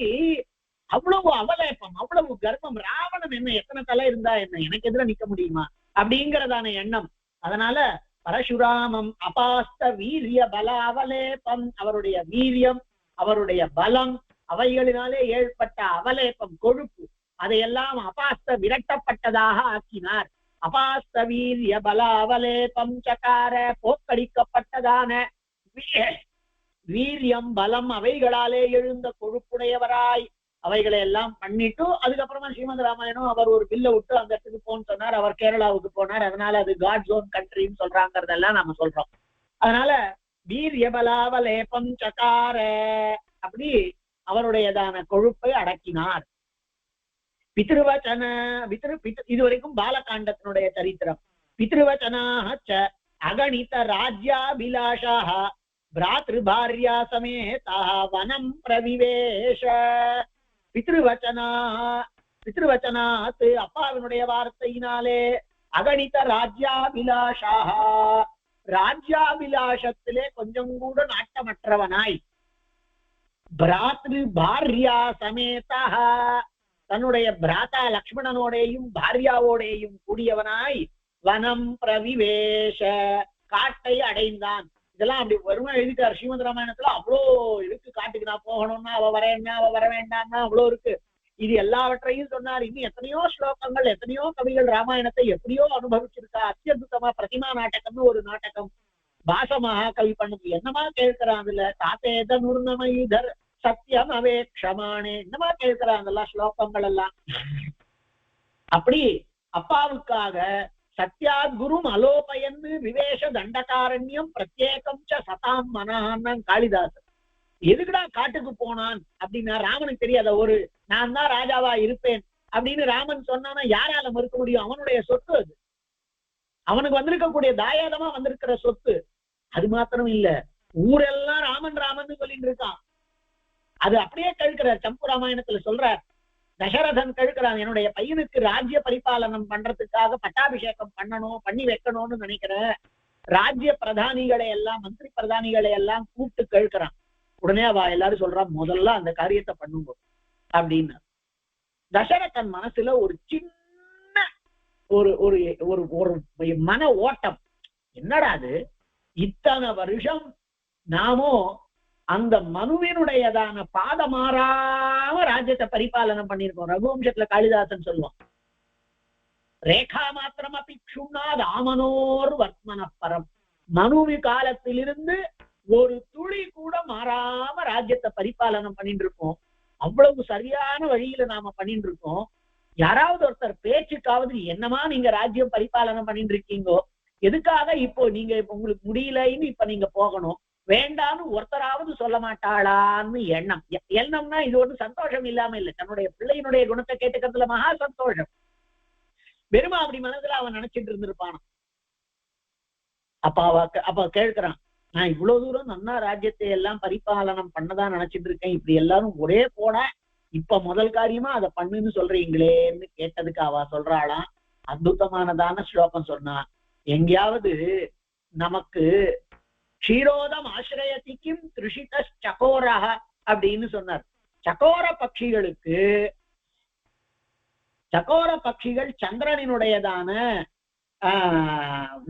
அவ்வளவு அவலேப்பம், அவ்வளவு கர்ப்பம். ராவணன் என்ன எத்தனை தலை இருந்தா என்ன, எனக்கு எதிர நிக்க முடியுமா அப்படிங்கிறதான எண்ணம். அதனால பரசுராமம் அபாஸ்த வீரிய பல அவலேபம், அவருடைய வீரியம், அவருடைய பலம், அவைகளினாலே ஏற்பட்ட அவலேபம் கொழுப்பு, அதையெல்லாம் அபாஸ்த விரட்டப்பட்டதாக ஆக்கினார். அபாஸ்த வீரிய பல அவலேபம் சகார, போக்கடிக்கப்பட்டதான வீரியம் பலம் அவைகளாலே எழுந்த கொழுப்புடையவராய் அவைகளை எல்லாம் பண்ணிட்டு, அதுக்கப்புறமா ஸ்ரீமத் ராமாயணம் அவர் ஒரு பில்ல விட்டு அந்த இடத்துக்கு போன்னு சொன்னார். அவர் கேரளாவுக்கு போனார். அதனால அது காட் ஜோன் கண்ட்ரின்னு சொல்றாங்கிறதெல்லாம் நாம சொல்றோம். அதனால வீரிய பலாவலேபம் சகார, அப்படி அவருடையதான கொழுப்பை அடக்கினார். பித்ருவச்சன இதுவரைக்கும் பாலகாண்டத்தினுடைய சரித்திரம். பித்ருவச்சனாச்ச அகணித ராஜ்யாபிலாஷா பிராத்ருபார்யா சமேதா வனம் பிரவிவேஷ. பித்ருவச்சனாத் அப்பாவினுடைய வார்த்தையினாலே, அகணித ராஜ்யாபிலாஷா, ராஜ்யாபிலாஷத்திலே கொஞ்சம் கூட நாட்டமற்றவனாய், பிராத்ரு பாரியா சமேதா, தன்னுடைய பிராத்தா லக்ஷ்மணனோடையும் பாரியாவோடையும் கூடியவனாய், வனம் பிரவிவேஷ, காட்டை அடைந்தான். இதெல்லாம் அப்படி வருமா எழுதிட்டார் ஸ்ரீமத் ராமாயணத்துல. அவ்வளோ இருக்கு, காட்டுக்கு நான் போகணும்னா அவ வரேன்னா அவ வர வேண்டாம்னா அவ்வளோ இருக்கு. இது எல்லாவற்றையும் சொன்னார். இன்னும் எத்தனையோ ஸ்லோகங்கள், எத்தனையோ கவிகள் ராமாயணத்தை எப்படியோ அனுபவிச்சிருக்கா. அத்தியுத்தமா பிரதிமா நாடகம்னு ஒரு நாடகம் பாசமாக கவி பண்ணது. என்னமா கேட்கிறான் அதுல, தாத்தேத நூர்ணமயிதர் சத்தியம் அவே க்ஷமானே, என்னமா கேட்கிறான் அதெல்லாம் ஸ்லோகங்கள் எல்லாம். அப்படி அப்பாவுக்காக சத்யாத் குரும் அலோபயன்னு விவேஷ தண்டகாரண்யம் பிரத்யேகம் ச சதாம் மனஹான் காளிதாசன். எதுக்குடா காட்டுக்கு போனான் அப்படின்னா, ராமனுக்கு தெரியாத ஒரு நான் தான் ராஜாவா இருப்பேன் அப்படின்னு ராமன் சொன்னானா யாரால மறுக்க முடியும்? அவனுடைய சொத்து அது, அவனுக்கு வந்திருக்கக்கூடிய தாயாதமா வந்திருக்கிற சொத்து. அது மாத்திரம் இல்ல, ஊரெல்லாம் ராமன் ராமன் சொல்லிட்டு இருக்கான். அது அப்படியே கழுக்கிறார். சம்பு ராமாயணத்துல சொல்றார், தசரதன் கழுக்கிறான், என்னுடைய பையனுக்கு ராஜ்ய பரிபாலனம் பண்றதுக்காக பட்டாபிஷேகம் பண்ணி வைக்கணும்னு நினைக்கிறேன். ராஜ்ய பிரதானிகளை எல்லாம், மந்திரி பிரதானிகளை எல்லாம் கூப்பிட்டு கழுக்கிறான். உடனே அவ எல்லாரும் சொல்றான், முதல்ல அந்த காரியத்தை பண்ணுங்க அப்படின்னு. தசரதன் மனசுல ஒரு சின்ன ஒரு ஒரு ஒரு மன ஓட்டம், என்னடா அது, இத்தனை வருஷம் நாமும் அந்த மனுவினுடையதான பாதமாறாம ராஜ்யத்தை பரிபாலனம் பண்ணிருக்கோம். ரகுவம்சத்துல காளிதாசன் சொல்லுவான், ரேகா மாத்திரம் அபிக்ஷுண்ணாத் ஆமனோர் வர்த்மனப்பரம். மனுவி காலத்திலிருந்து ஒரு துளி கூட மாறாம ராஜ்யத்தை பரிபாலனம் பண்ணிட்டு இருக்கோம். அவ்வளவு சரியான வழியில நாம பண்ணிட்டு இருக்கோம். யாராவது ஒருத்தர் பேச்சுக்காவது என்னமா நீங்க ராஜ்யம் பரிபாலனம் பண்ணிட்டு இருக்கீங்கோ, எதுக்காக இப்போ நீங்க உங்களுக்கு முடியலன்னு இப்ப நீங்க போகணும், வேண்டான்னு ஒருத்தராவது சொல்ல மாட்டாளான்னு எண்ணம். எண்ணம்னா இது ஒண்ணு சந்தோஷம் இல்லாம இல்லை, தன்னுடைய பிள்ளையினுடைய குணத்தை கேட்டுக்கிறதுல மகா சந்தோஷம். வெறுமா அப்படி மனசுல அவன் நினைச்சிட்டு இருந்திருப்பான். அப்ப கேட்கிறான், நான் இவ்வளவு தூரம் நன்னா ராஜ்யத்தை எல்லாம் பரிபாலனம் பண்ணதான் நினைச்சிட்டு இருக்கேன், இப்படி எல்லாரும் ஒரே போட இப்ப முதல் காரியமா அதை பண்ணுன்னு சொல்றீங்களேன்னு கேட்டதுக்கு அவ சொல்றாளாம், அற்புதமானதான ஸ்லோகம் சொன்னா. எங்கேயாவது நமக்கு க்ஷீரோதம் ஆசிரயத்திக்கும் திருஷித சகோரா அப்படின்னு சொன்னார். சகோர பட்சிகளுக்கு, சகோர பட்சிகள் சந்திரனினுடையதான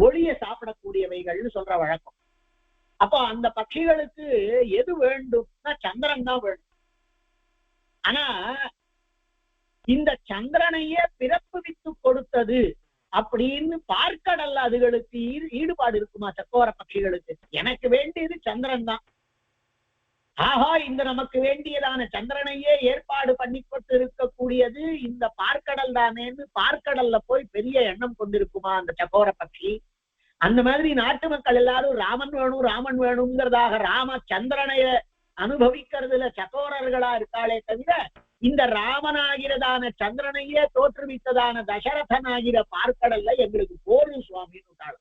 ஒளிய சாப்பிடக்கூடியவைகள்னு சொல்ற வழக்கம். அப்போ அந்த பட்சிகளுக்கு எது வேண்டும்னா சந்திரன் தான் வேண்டும். ஆனா இந்த சந்திரனையே பிறப்புவித்து கொடுத்தது அப்படின்னு பார்க்கடல்ல அதுகளுக்கு ஈடுபாடு இருக்குமா? சக்கோர பட்சிகளுக்கு எனக்கு வேண்டியது சந்திரன் தான். ஆஹா, இந்த நமக்கு வேண்டியதான சந்திரனையே ஏற்பாடு பண்ணி கொண்டு இருக்கக்கூடியது இந்த பார்க்கடல் தானேன்னு பார்க்கடல்ல போய் பெரிய எண்ணம் கொண்டிருக்குமா அந்த சக்கோர பட்சி? அந்த மாதிரி நாட்டு மக்கள் எல்லாரும் ராமன் வேணும் ராமன் வேணுங்கிறதாக ராம சந்திரனைய அனுபவிக்கிறதுல சக்கோரர்களா இருக்காளே தவிர இந்த ராமனாகிறதான சந்திரனையே தோற்றுவித்ததான தசரதனாகிற பார்க்கடல்ல எங்களுக்கு போரும் சுவாமின்னு விட்டாள்.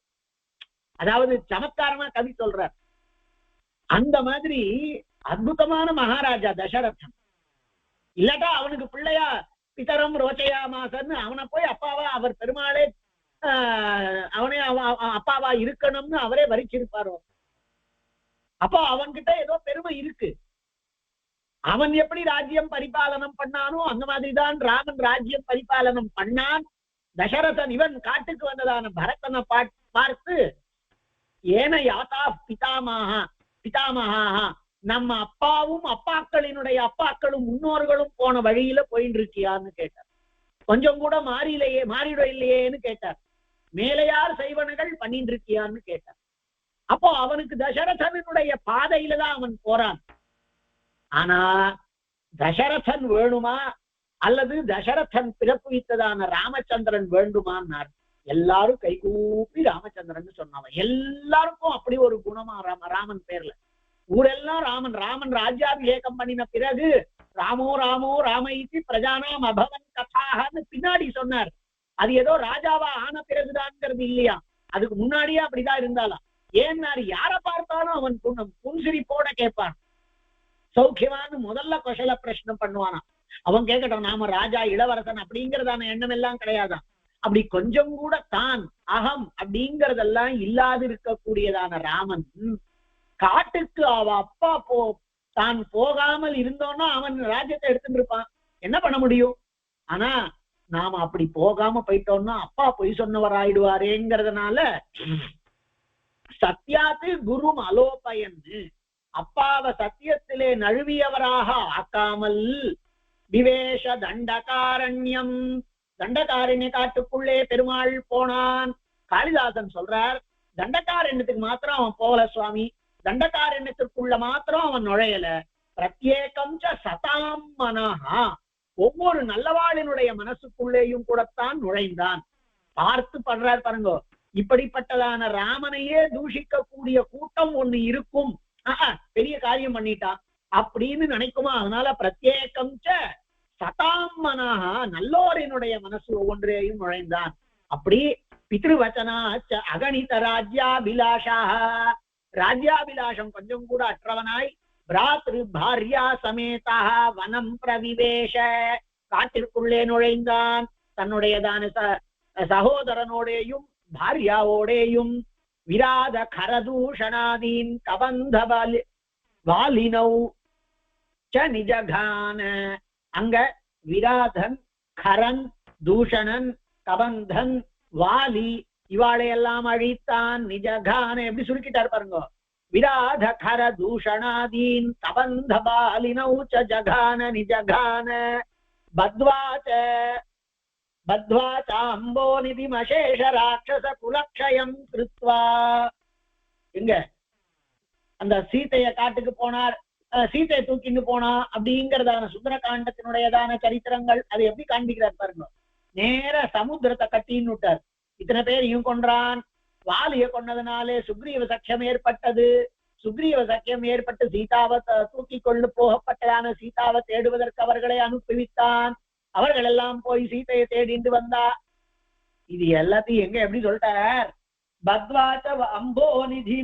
அதாவது சமத்காரமா கவி சொல்றார். அந்த மாதிரி அற்புதமான மகாராஜா தசரதன். இல்லாட்டா அவனுக்கு பிள்ளையா பிதரம் ரோச்சையா மாசன்னு அவனை போய் அப்பாவா அவர் பெருமாளே அவனே அப்பாவா இருக்கணும்னு அவரே வரிச்சிருப்பாரோ. அப்போ அவன்கிட்ட ஏதோ பெருமை இருக்கு. அவன் எப்படி ராஜ்யம் பரிபாலனம் பண்ணானோ அந்த மாதிரிதான் ராமன் ராஜ்யம் பரிபாலனம் பண்ணான். தசரதன் இவன் காட்டுக்கு வந்ததான பரதனை பார்த்து ஏன யாத்தா பிதாமகா பிதாமகா, நம்ம அப்பாவும் அப்பாக்களினுடைய அப்பாக்களும் முன்னோர்களும் போன வழியில போயிட்டு இருக்கியான்னு கேட்டார். கொஞ்சம் கூட மாறிட இல்லையேன்னு கேட்டார். மேலையார் செய்வனகள் பண்ணிட்டு இருக்கியான்னு கேட்டார். அப்போ அவனுக்கு தசரதனுடைய பாதையில தான் அவன் போறான். ஆனா தசரதன் வேணுமா அல்லது தசரதன் பிறப்புவித்ததான ராமச்சந்திரன் வேண்டுமான்னார். எல்லாரும் கைகூப்பி ராமச்சந்திரன் சொன்னாங்க. எல்லாருக்கும் அப்படி ஒரு குணமா ராமன் பேர்ல ஊரெல்லாம் ராமன் ராமன் ராஜ்யாபிஷேகம் பண்ணின பிறகு ராமோ ராமோ ராமைத்தி பிரஜானாம் அபவன் கதான்னு பின்னாடி சொன்னார். அது ஏதோ ராஜாவா ஆன பிறகுதான்ங்கிறது இல்லையா, அதுக்கு முன்னாடியே அப்படிதான் இருந்தாலாம். ஏன்னாரு யாரை பார்த்தாலும் அவன் புன்சிரிப்போட கேட்பான். சௌக்கியமானு முதல்ல குசல பிரச்சனை பண்ணுவானா. அவன் கேட்கட்டும் நாம ராஜா இளவரசன் அப்படிங்கறதான எண்ணம் எல்லாம் கிடையாதான். அப்படி கொஞ்சம் கூட தான் அகம் அப்படிங்கறதெல்லாம் இல்லாது இருக்கக்கூடியதான ராமன் காட்டுக்கு அவ அப்பா தான் போகாமல் இருந்தோன்னா அவன் ராஜ்யத்தை எடுத்துட்டு இருப்பான். என்ன பண்ண முடியும்? ஆனா நாம அப்படி போகாம போயிட்டோம்னா அப்பா பொய் சொன்னவர் ஆயிடுவாரேங்கிறதுனால சத்தியாத்து குரும் அலோபயன்னு அப்பாவ சத்தியத்திலே நழுவியவராக ஆக்காமல் விவேஷ தண்டகாரண்யம், தண்டகாரண்ய காட்டுக்குள்ளே பெருமாள் போனான். காளிதாசன் சொல்றார், தண்டகாரண்யத்துக்கு மாத்திரம் அவன் போகல சுவாமி, தண்டகாரண்யத்திற்குள்ள மாத்திரம் அவன் நுழையல. பிரத்யேகம் சதாம் மனஹா, ஒவ்வொரு நல்லவாளினுடைய மனசுக்குள்ளேயும் கூடத்தான் நுழைந்தான். பார்த்து பண்றார் பாருங்க. இப்படிப்பட்டதான ராமனையே தூஷிக்க கூடிய கூட்டம் ஒண்ணு இருக்கும், பெரிய காரியம் பண்ணிட்டான் அப்படின்னு நினைக்குமா? அதனால பிரத்யேகம் சதாம் மனஹா, நல்லோரினுடைய மனசு ஒவ்வொன்றையும் நுழைந்தான். அப்படி பித்ருவச்சனா அகணித ராஜ்யாபிலாஷா, ராஜ்யாபிலாஷம் கொஞ்சம் கூட அற்றவனாய் பிராத்ரு பாரியா சமேதா வனம் பிரவிவேஷ, காட்டிற்குள்ளே நுழைந்தான். தன்னுடையதான சகோதரனோடையும் பாரியாவோடையும் விராத கரதூஷணாதீன் கபந்த வாலினௌ ச நிஜகான, அங்க விராதன் கரன் தூஷணன் கபந்தன் வாலி இவாளையெல்லாம் அழித்தான். நிஜகான எப்படி சுருக்கிட்டார் பாருங்க. விராத கர தூஷணாதீன் கபந்த பாலினௌ ச ஜகான நிஜகான பத்வாச்ச பத்வாச்சாம்போ நிதிமசேஷ ராட்சச குலக்ஷயம் கிருத்வா. எங்க அந்த சீதைய காட்டுக்கு போனார், சீதையை தூக்கிட்டு போனா அப்படிங்கறதான சுந்தரகாண்டத்தினுடையதான சரித்திரங்கள் அது எப்படி காண்பிக்கிறார் பாருங்க. நேர சமுத்திரத்தை கட்டின்னு விட்டார். இத்தனை பேரையும் கொன்றான். வாலிய கொன்னதுனாலே சுக்ரீவ சக்கியம் ஏற்பட்டது. சுக்ரீவ சக்கியம் ஏற்பட்டு சீதாவை தூக்கி கொண்டு போகப்பட்டதான சீதாவை தேடுவதற்கு அவர்களை அனுப்பிவித்தான். அவர்கள் எல்லாம் போய் சீதையை தேடிண்டு வந்தா. இது எல்லாத்தையும் எங்க எப்படி சொல்லிட்டார்? பத்வாச்ச அம்போ நிதி,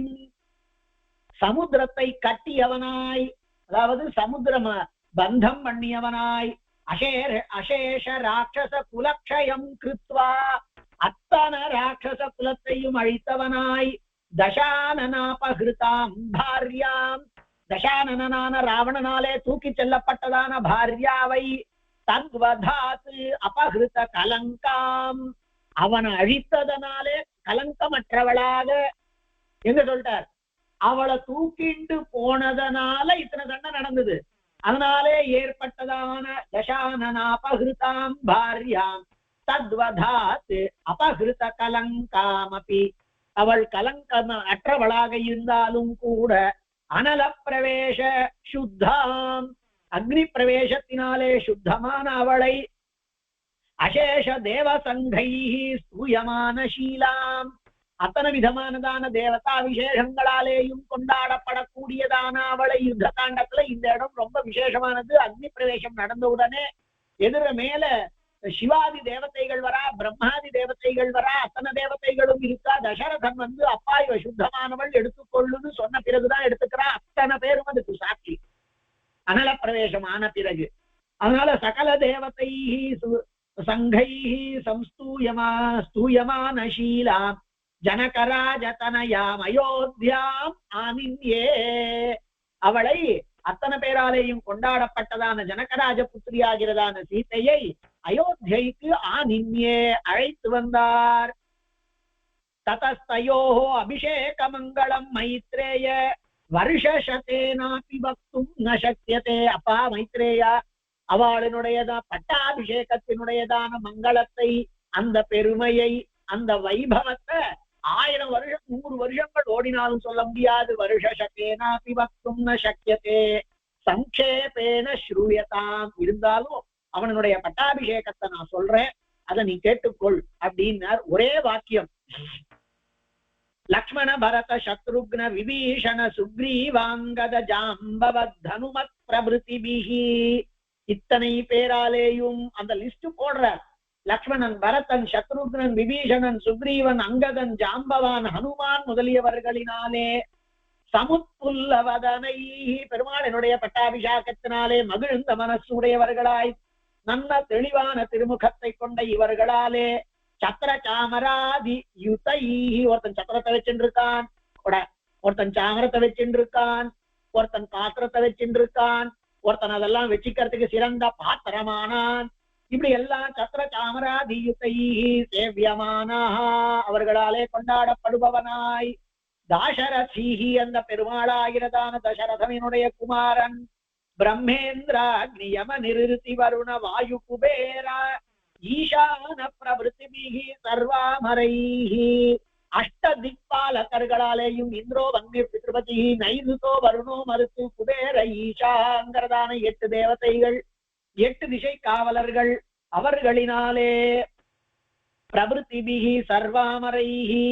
சமுத்திரத்தை கட்டியவனாய், அதாவது சமுத்திரம் பந்தம் பண்ணியவனாய், அசேஷ ராட்சச குலக்ஷயம் கிருத்வா, அத்தன ராட்சச குலத்தையும் அழித்தவனாய் தசானனாபகிருதாம் பாரியாம், தசானனான ராவணனாலே தூக்கி செல்லப்பட்டதான பாரியாவை தத்வதாத்து அபகிருத கலங்காம், அவனை அழித்ததனாலே கலங்கமற்றவளாக எங்க சொல்லிட்டார், அவளை தூக்கிண்டு போனதனால இத்தனை தண்டனை நடந்தது. அதனாலே ஏற்பட்டதான தசானனாபகிருதாம் பாரியாம் தத்வதாத் அபகிருத கலங்காமபி, அவள் கலங்கம் அற்றவளாக இருந்தாலும் கூட அனல பிரவேச சுத்தாம், அக்னி பிரவேசத்தினாலே சுத்தமான அவளை அசேஷ தேவசங்கை ஸ்தூயமான ஷீலாம், அத்தனை விதமானதான தேவதா விசேஷங்களாலேயும் கொண்டாடப்படக்கூடியதான அவளை யுத்த காண்டத்துல இந்த இடம் ரொம்ப விசேஷமானது. அக்னி பிரவேசம் நடந்தவுடனே எதிர மேல சிவாதி தேவதைகள் வரா, பிரம்மாதி தேவதைகள் வரா, அத்தனை தேவதைகளும் இருக்கா. தசரதன் வந்து அப்பா இவ சுத்தமானவள் எடுத்துக்கொள்ளுன்னு சொன்ன பிறகுதான் எடுத்துக்கிறா. அத்தனை பேரும் அதுக்கு சாட்சி அனல பிரவேசம் ஆன பிறகு. அதனால சகல தேவதை சங்கை ஸ்தூயமான ஷீலாம் ஜனகராஜதனயாம் அயோத்தியாம் ஆனின்யே, அவளை அத்தனை பேராலேயும் கொண்டாடப்பட்டதான ஜனகராஜ புத்திரியாகிறதான சீதையை அயோத்தியைக்கு ஆனின்யே அழைத்து வந்தார். ததஸ்தயோ அபிஷேக மங்களம் மைத்ரேய வருஷசதேனாபி வக்தும் ந சக்யதே. அப்பா மைத்ரேயா, அவளினுடையதான் பட்டாபிஷேகத்தினுடையதான மங்களத்தை, அந்த பெருமையை, அந்த வைபவத்தை 1000 வருஷம் 100 வருஷங்கள் ஓடினாலும் சொல்ல முடியாது. வருஷசதேனாபி வக்தும் ந சக்யதே சங்கேபேன ஸ்ரூயதாம். இருந்தாலும் அவனுடைய பட்டாபிஷேகத்தை நான் சொல்றேன், அதை நீ கேட்டுக்கொள் அப்படின்னார். ஒரே வாக்கியம். லக்ஷ்மண பரத சத்ருக்ன விபீஷண சுக்ரீவாங்கத ஜாம்பவத் தனுமத் பிரபிருதிபிஹி, இத்தனை பேராலேயும் அந்த லிஸ்ட் போடுற. லக்ஷ்மணன், பரதன், சத்ருக்னன், விபீஷணன், சுக்ரீவன், அங்கதன், ஜாம்பவான், ஹனுமான் முதலியவர்களினாலே சமுத்புல்லவதனை, பெருமாளினுடைய பட்டாபிஷேகத்தினாலே மகிழ்ந்த மனசுடையவர்களாய் நல்ல தெளிவான திருமுகத்தை கொண்ட இவர்களாலே சத்திர சாமராதி யுதை, ஒருத்தன் சத்திரத்தை வச்சுருக்கான், ஒருத்தன் சாமரத்தை வச்சுருக்கான், ஒருத்தன் பாத்திரத்தை வச்சுருக்கான், ஒருத்தன் அதெல்லாம் வச்சுக்கிறதுக்கு சிறந்த பாத்திரமானான். இப்படி எல்லாம் சத்திர சாமராதி யுதை சேவியமானா, அவர்களாலே கொண்டாடப்படுபவனாய் தாசரதீஹி, அந்த பெருமாளாகிறதான தசரதனுடைய குமாரன், பிரம்மேந்திராக்னியம நிருதி வருண வாயு குபேர ஈசான பிரபிருதிபிஹி சர்வாமரைஹி, அஷ்ட திக்பாலகர்களாலேயும் இந்திரோ வன்னி பித்ருபதி நைருதோ வருணோ மருத்து குபேர ஈசாங்கிறதான 8 தேவதைகள், 8 திசை காவலர்கள், அவர்களினாலே பிரபிருதிபிஹி சர்வாமரைஹி,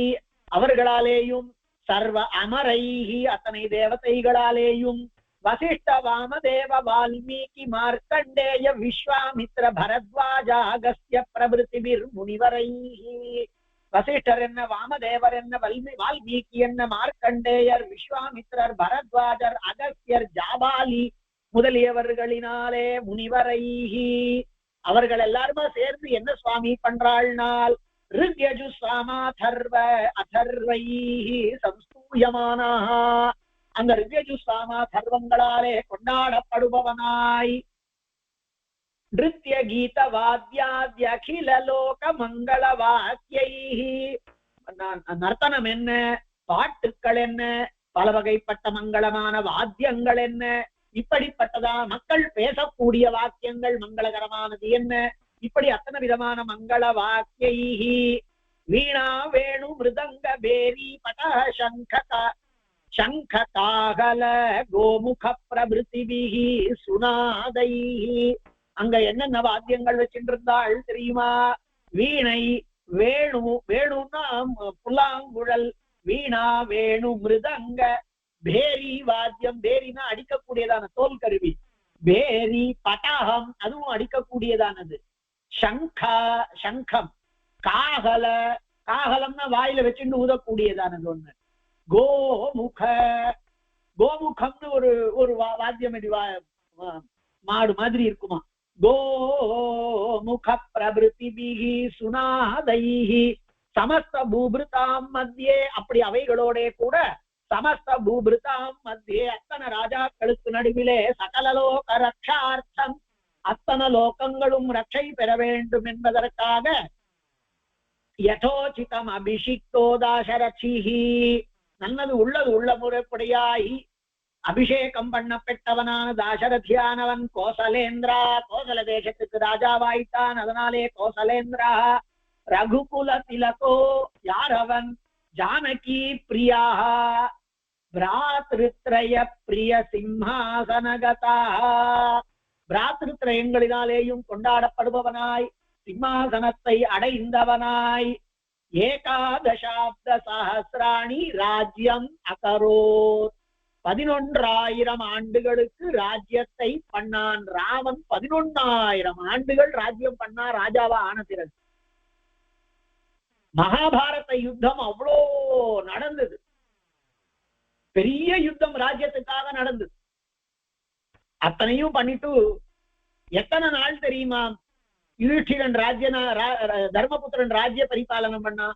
அவர்களாலேயும் சர்வ அமரைஹி, அத்தனை தேவதைகளாலேயும் வசிஷ்ட வாமதேவ வால்மீகி மார்க்கண்டேய விஸ்வாமித்ர பரத்வாஜ அகஸ்ய பிரபிருதிபிர் முனிவரைஹி, வசிஷ்டர் என்ன, வாமதேவர் என்ன, வால்மீகி என்ன, மார்க்கண்டேயர், விஸ்வாமித்ரர், பரத்வாஜர், அகஸ்யர், ஜாபாலி முதலியவர்களினாலே முனிவரைஹி, அவர்கள் எல்லாருமே சேர்ந்து என்ன சுவாமி பண்றாள்னால் ரித்யஜு சாமாதர்வ அதர்வைஹி சம்ஸ்தூயமானா, அந்த ரித்யஜு சாமா தர்வங்களாலே கொண்டாடப்படுபவனாய் நிருத்ய கீத வாத்தியாத்ய அகில லோக மங்கள வாக்கியைஹி, நர்த்தனம் என்ன, பாட்டுக்கள் என்ன, பல வகைப்பட்ட மங்களமான வாத்தியங்கள் என்ன, இப்படிப்பட்டதா மக்கள் பேசக்கூடிய வாக்கியங்கள் மங்களகரமானது என்ன, இப்படி அத்தனை விதமான மங்கள வாக்கியைஹி வீணா வேணு மிருதங்க பேரி பட சங்க காகல கோமுக பிரபிருதிபிஹி சுனாதைஹி, அங்க என்னென்ன வாத்தியங்கள் வச்சுருந்தாள் தெரியுமா? வீணை, வேணு, வேணுன்னா புல்லாங்குழல், வீணா வேணு மிருதங்க, பேரி வாத்தியம், பேரினா அடிக்கக்கூடியதான தோல் கருவி, பேரி பட்டாகம் அதுவும் அடிக்கக்கூடியதானது, சங்கம், காகல, காகலம்னா வாயில வச்சுட்டு ஊதக்கூடியதானது ஒண்ணு, கோமுக, கோமுகம்னு ஒரு வாத்தியம், மாடு மாதிரி இருக்குமா, கோமுக பிரபிருதிபிஹி சுனாதைஹி சமஸ்த பூபிருதாம் மத்தியே, அப்படி அவைகளோட கூட சமஸ்த பூபிருதாம் மத்தியே அத்தனை ராஜாக்களுக்கு நடுவிலே சகலலோக ரக்ஷார்த்தம் அத்தனை லோகங்களும் ரட்சை பெற வேண்டும் என்பதற்காக யதோசிதம் அபிஷிக்தோ தாசரதிஹி, நல்லது உள்ளது உள்ள முறைப்படியாய் அபிஷேகம் பண்ணப்பட்டவனான தாசரதியானவன் கோசலேந்திரா, கோசல தேசத்துக்கு ராஜாவாயிட்டான். அதனாலே கோசலேந்திரா. ரகுகுல திலகோ, யாரவன்? ஜானகி பிரியா, பிராத்ருத்ரய பிரிய சிம்ஹாசனகதா, பிராத்ருத்ரயங்களினாலேயும் கொண்டாடப்படுபவனாய் சிம்மாசனத்தை அடைந்தவனாய் ஏகாதசாப்த சஹசிராணி ராஜ்யம் அகரோத், 11,000 ஆண்டுகளுக்கு ராஜ்யத்தை பண்ணான். ராமன் 11,000 ஆண்டுகள் ராஜ்யம் பண்ணா ராஜாவா ஆன பிறகு. மகாபாரத யுத்தம் அவ்வளோ நடந்தது, பெரிய யுத்தம் ராஜ்யத்துக்காக நடந்தது. அத்தனையும் பண்ணிட்டு எத்தனை நாள் தெரியுமா யுதிஷ்டிரன் தர்மபுத்திரன் ராஜ்ய பரிபாலனம் பண்ணா?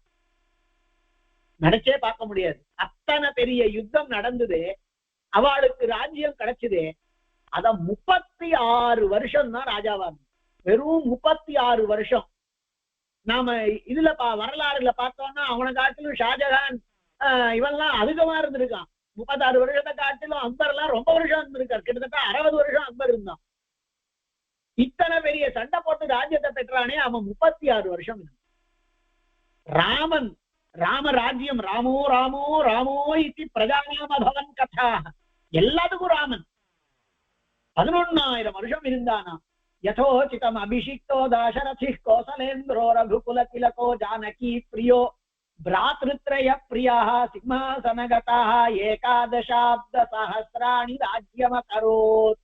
நினைச்சே பார்க்க முடியாது. அத்தனை பெரிய யுத்தம் நடந்தது, அவளுக்கு ராஜ்யம் கிடைச்சது. அத 36 வருஷம் தான் ராஜாவா, வெறும் 36 வருஷம். நாம இதுல வரலாறுல பார்த்தோம்னா அவனை காட்டிலும் ஷாஜகான் இவன்லாம் அதிகமா இருந்திருக்கான். 36 வருஷத்தை காட்டிலும் அக்பர்லாம் ரொம்ப வருஷம் இருந்திருக்காரு, கிட்டத்தட்ட 60 வருஷம் அக்பர் இருந்தான். இத்தனை பெரிய சண்டை போட்டு ராஜ்யத்தை பெற்றானே அவன் 36 வருஷம். ராமன் ராமராஜ்யம், ராமோ ராமோ ராமோ இத்தி பிரஜாநாம பவன் கதா, எல்லாத்துக்கும் ராமன் 11,000 வருஷம் இருந்தானா. யதோசிதம் அபிஷிக்தோ தாசரதி கோசலேந்திரோ ரகுகுல திலகோ ஜானகி பிரியோ பிராத்ருத்ரய பிரியா சிம்மாசனகதா ஏகாதசாப்த சஹசிராணி ராஜ்யமகரோத்,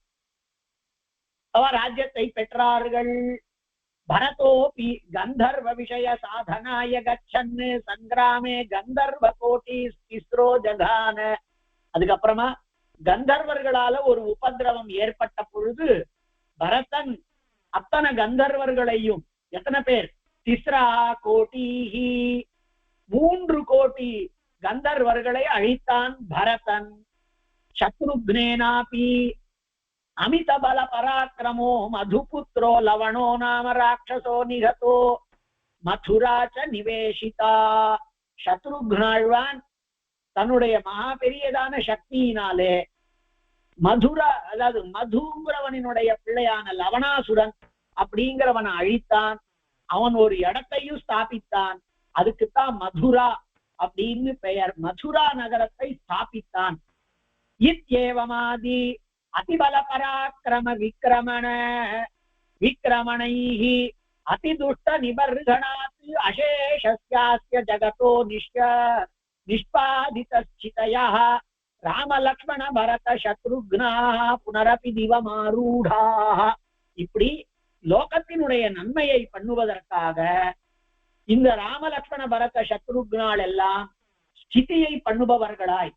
அவர் ராஜ்யத்தை பெற்றார்கள். பரதோபி கந்தர்வ விஷய சாதனாய கச்சன் சங்கிராமே கந்தர்வ கோட்டி இஸ்ரோ ஜகான. அதுக்கப்புறமா கந்தர்வர்களால ஒரு உபதிரவம் ஏற்பட்ட பொழுது பரதன் அத்தனை கந்தர்வர்களையும், எத்தனை பேர்? திஸ்ரா கோட்டிஹி, 3 கோடி கந்தர்வர்களை அழித்தான் பரதன். சத்ருக்னேனாபி அமித பல பராக்கிரமோ மதுபுத்ரோ லவணோ நாம ராட்சசோ நிகதோ மதுராச்ச நிவேஷிதா. சத்ருக்னாழ்வான் தன்னுடைய மகா பெரியதான சக்தியினாலே மதுரா, அதாவது மதுங்கிறவனினுடைய பிள்ளையான லவணாசுரன் அப்படிங்கிறவனை அழித்தான். அவன் ஒரு இடத்தையும் ஸ்தாபித்தான், அதுக்குத்தான் மதுரா அப்படின்னு பெயர். மதுரா நகரத்தை ஸ்தாபித்தான். இத்யேவமாதி அதிபல பராக்கிரம விக்கிரமணைஹி அதிதுஷ்ட நிபர்கணாத் அசேஷஸ்யாஸ்ய ஜகதோ நிஷ்பாதிதஸ்சிதயः ராம லக்ஷ்மண பரத சத்ருக்னா புனரபி திவமாரூடாः. இப்படி லோகத்தினுடைய நன்மையை பண்ணுவதற்காக இந்த ராம லக்ஷ்மண பரத சத்ருக்னால் எல்லாம் ஸ்திதியை பண்ணுபவர்களாய்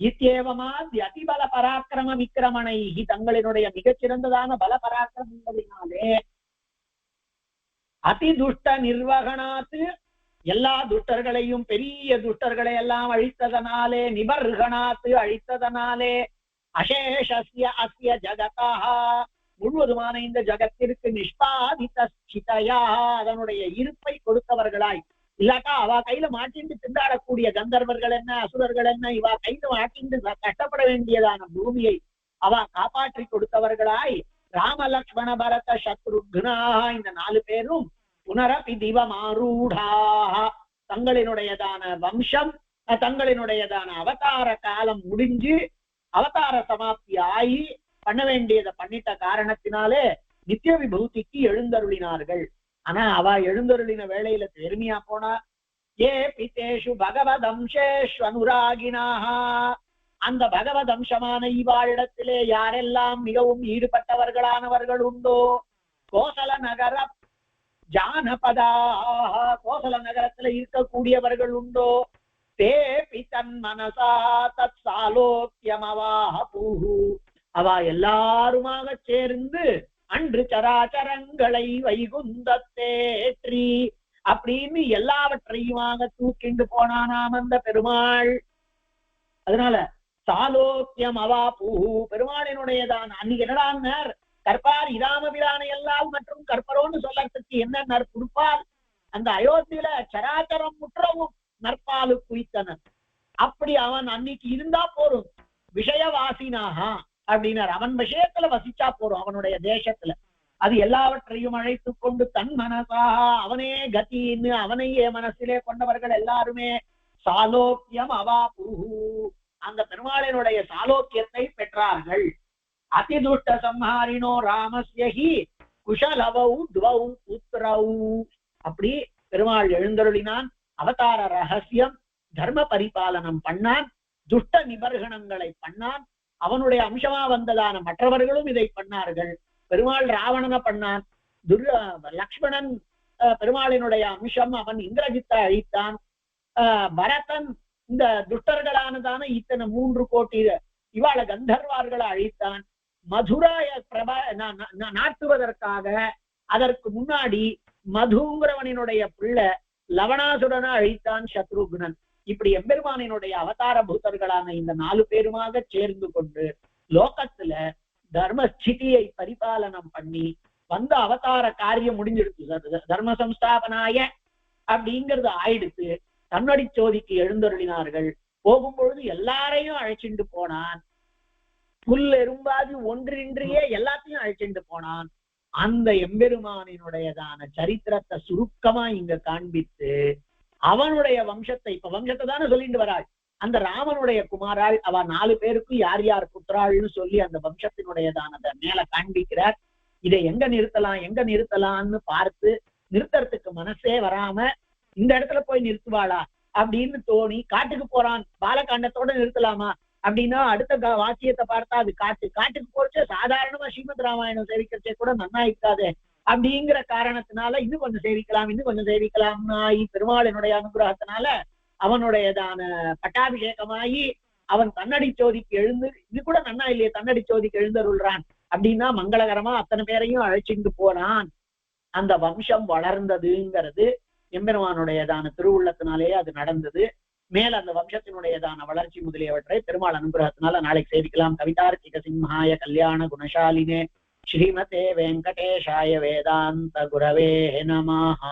இத்தேவமா அதிபல பராக்கிரம விக்கிரமணைஹி, தங்களினுடைய மிகச்சிறந்ததான பல பராக்கிரமங்களினாலே அதிதுஷ்ட நிர்வகணாத்து, எல்லா துஷ்டர்களையும் பெரிய துஷ்டர்களை எல்லாம் அழித்ததனாலே, நிபர்கணாத்து அழித்ததனாலே, அசேஷஸ்ய அஸ்ய ஜகதா முழுவதுமான இந்த ஜகத்திற்கு நிஷ்பாதித ஸ்திதயா அதனுடைய இருப்பை கொடுத்தவர்களாய். இல்லாட்டா அவ கையில மாட்டிண்டு திண்டாடக்கூடிய கந்தர்வர்கள் என்ன, அசுரர்கள் என்ன, இவ கையில மாட்டிண்டு கஷ்டப்பட வேண்டியதான பூமியை அவ காப்பாற்றி கொடுத்தவர்களாய் ராம லக்ஷ்மண பரத சத்ருக்னா இந்த 4 பேரும் புனரபி திவமாரூடாக தங்களினுடையதான வம்சம், தங்களினுடையதான அவதார காலம் முடிஞ்சு அவதார சமாப்தி ஆகி பண்ண வேண்டியதை பண்ணிட்ட காரணத்தினாலே நித்திய விபூதிக்கு எழுந்தருளினார்கள். ஆனா அவ எழுந்தருளின வேளையில பெருமையா போனா, ஏ பிதேஷு பகவத் அம்சேஷு அனுராகினாக, அந்த பகவத் அம்சமான இவாளிடத்திலே யாரெல்லாம் மிகவும் ஈடுபட்டவர்களானவர்கள் உண்டோ, கோசல நகர ஜானபதாக கோசல நகரத்துல இருக்கக்கூடியவர்கள் உண்டோ, தே பிதன் மனசா தத் சாலோக்கியமவாஹ பூஹு, அவ எல்லாருமாக சேர்ந்து அன்று சராச்சரங்களை வைகுந்தத்தேற்றி அப்படின்னு எல்லாவற்றையுமாக தூக்கிண்டு போனானாம் அந்த பெருமாள். அதனால சாலோக்கியம் அவாபூ பெருமாளினுடையதான். அன்னைக்கு என்னடான்னார், கற்பார் இராமபிரானை எல்லால் மற்றும் கற்பரோன்னு சொல்லறதுக்கு என்ன நற்புடுப்பால் அந்த அயோத்தியில சராச்சரம் முற்றவும் நற்பாலு குய்த்தனர். அப்படி அவன் அன்னைக்கு இருந்தா போரும், விஷயவாசினாக அப்படின்னார். அவன் விஷயத்துல வசிச்சா போறோம், அவனுடைய தேசத்துல. அது எல்லாவற்றையும் அழைத்து கொண்டு தன் மனசாக அவனே கத்தின்னு அவனையே மனசிலே கொண்டவர்கள் எல்லாருமே சாலோக்கியம் அவாபூ அந்த பெருமாளினுடைய சாலோக்கியத்தை பெற்றார்கள். அதிதுஷ்ட சம்ஹாரினோ ராமஸ்யஹி குஷலவௌ துவௌ புத்ரௌ. அப்படி பெருமாள் எழுந்தருளினான், அவதார ரகசியம் தர்ம பரிபாலனம் பண்ணான், துஷ்ட நிபர்கணங்களை பண்ணான். அவனுடைய அம்சமா வந்ததான மற்றவர்களும் இதை பண்ணார்கள். பெருமாள் ராவணனை பண்ணான், லக்ஷ்மணன் பெருமாளினுடைய அம்சம், அவன் இந்திரஜித்தை அழித்தான். பரதன் இந்த துஷ்டர்களானதான இத்தனை 3 கோடி இவாள கந்தர்வார்களை அழித்தான். மதுராய நாட்டுவதற்காக அதற்கு முன்னாடி மதுங்கிறவனினுடைய பிள்ளை லவணாசுரனை அழித்தான் சத்ருகுணன். இப்படி எம்பெருமானினுடைய அவதார பூதர்களான இந்த 4 பேருமாக சேர்ந்து கொண்டு லோகத்துல தர்மஸ்திதியை பரிபாலனம் பண்ணி வந்த அவதார காரியம் முடிஞ்சிடுச்சு. தர்ம சம்ஸ்தாபனாய அப்படிங்கிறது ஆயிடுத்து. தன்னடி சோதிக்கு எழுந்தருளினார்கள். போகும்பொழுது எல்லாரையும் அழைச்சிட்டு போனான். புல் எறும்பாதி ஒன்றின்றியே எல்லாத்தையும் அழைச்சிட்டு போனான். அந்த எம்பெருமானினுடையதான சரித்திரத்தை சுருக்கமா இங்க காண்பித்து அவனுடைய வம்சத்தை, இப்ப வம்சத்தை தானே சொல்லிட்டு வராள். அந்த ராமனுடைய குமாராள் அவ 4 பேருக்கும் யார் யார் புத்திராள்னு சொல்லி அந்த வம்சத்தினுடையதானத மேல காண்பிக்கிறார். இதை எங்க நிறுத்தலாம்னு பார்த்து நிறுத்தறதுக்கு மனசே வராம இந்த இடத்துல போய் நிறுத்துவாளா அப்படின்னு தோணி காட்டுக்கு போறான். பாலகாண்டத்தோட நிறுத்தலாமா அப்படின்னா அடுத்த வாக்கியத்தை பார்த்தா அது காட்டுக்கு போச்சு. சாதாரணமா ஸ்ரீமத் ராமாயணம் சேவிக்கிறச்சே கூட நன்னா இருக்காது அப்படிங்கிற காரணத்தினால இன்னும் கொஞ்சம் சேவிக்கலாம்னா பெருமாளினுடைய அனுகிரகத்தினால அவனுடையதான பட்டாபிஷேகமாயி அவன் தன்னடி சோதிக்கு எழுந்து, இது கூட நன்னா இல்லையே, தன்னடி சோதிக்கு எழுந்தருள்றான் அப்படின்னா மங்களகரமா அத்தனை பேரையும் அழைச்சிட்டு போனான். அந்த வம்சம் வளர்ந்ததுங்கிறது எம்பெருமானுடையதான திருவுள்ளத்தினாலேயே அது நடந்தது. மேல அந்த வம்சத்தினுடையதான வளர்ச்சி முதலியவற்றை பெருமாள் அனுகிரகத்தினால நாளைக்கு சேவிக்கலாம். கவிதார்க்கிக சிம்ஹாய கல்யாண குணசாலினே ஸ்ரீமதே வெங்கடேஷாய வேதாந்த குரவே நமஹ.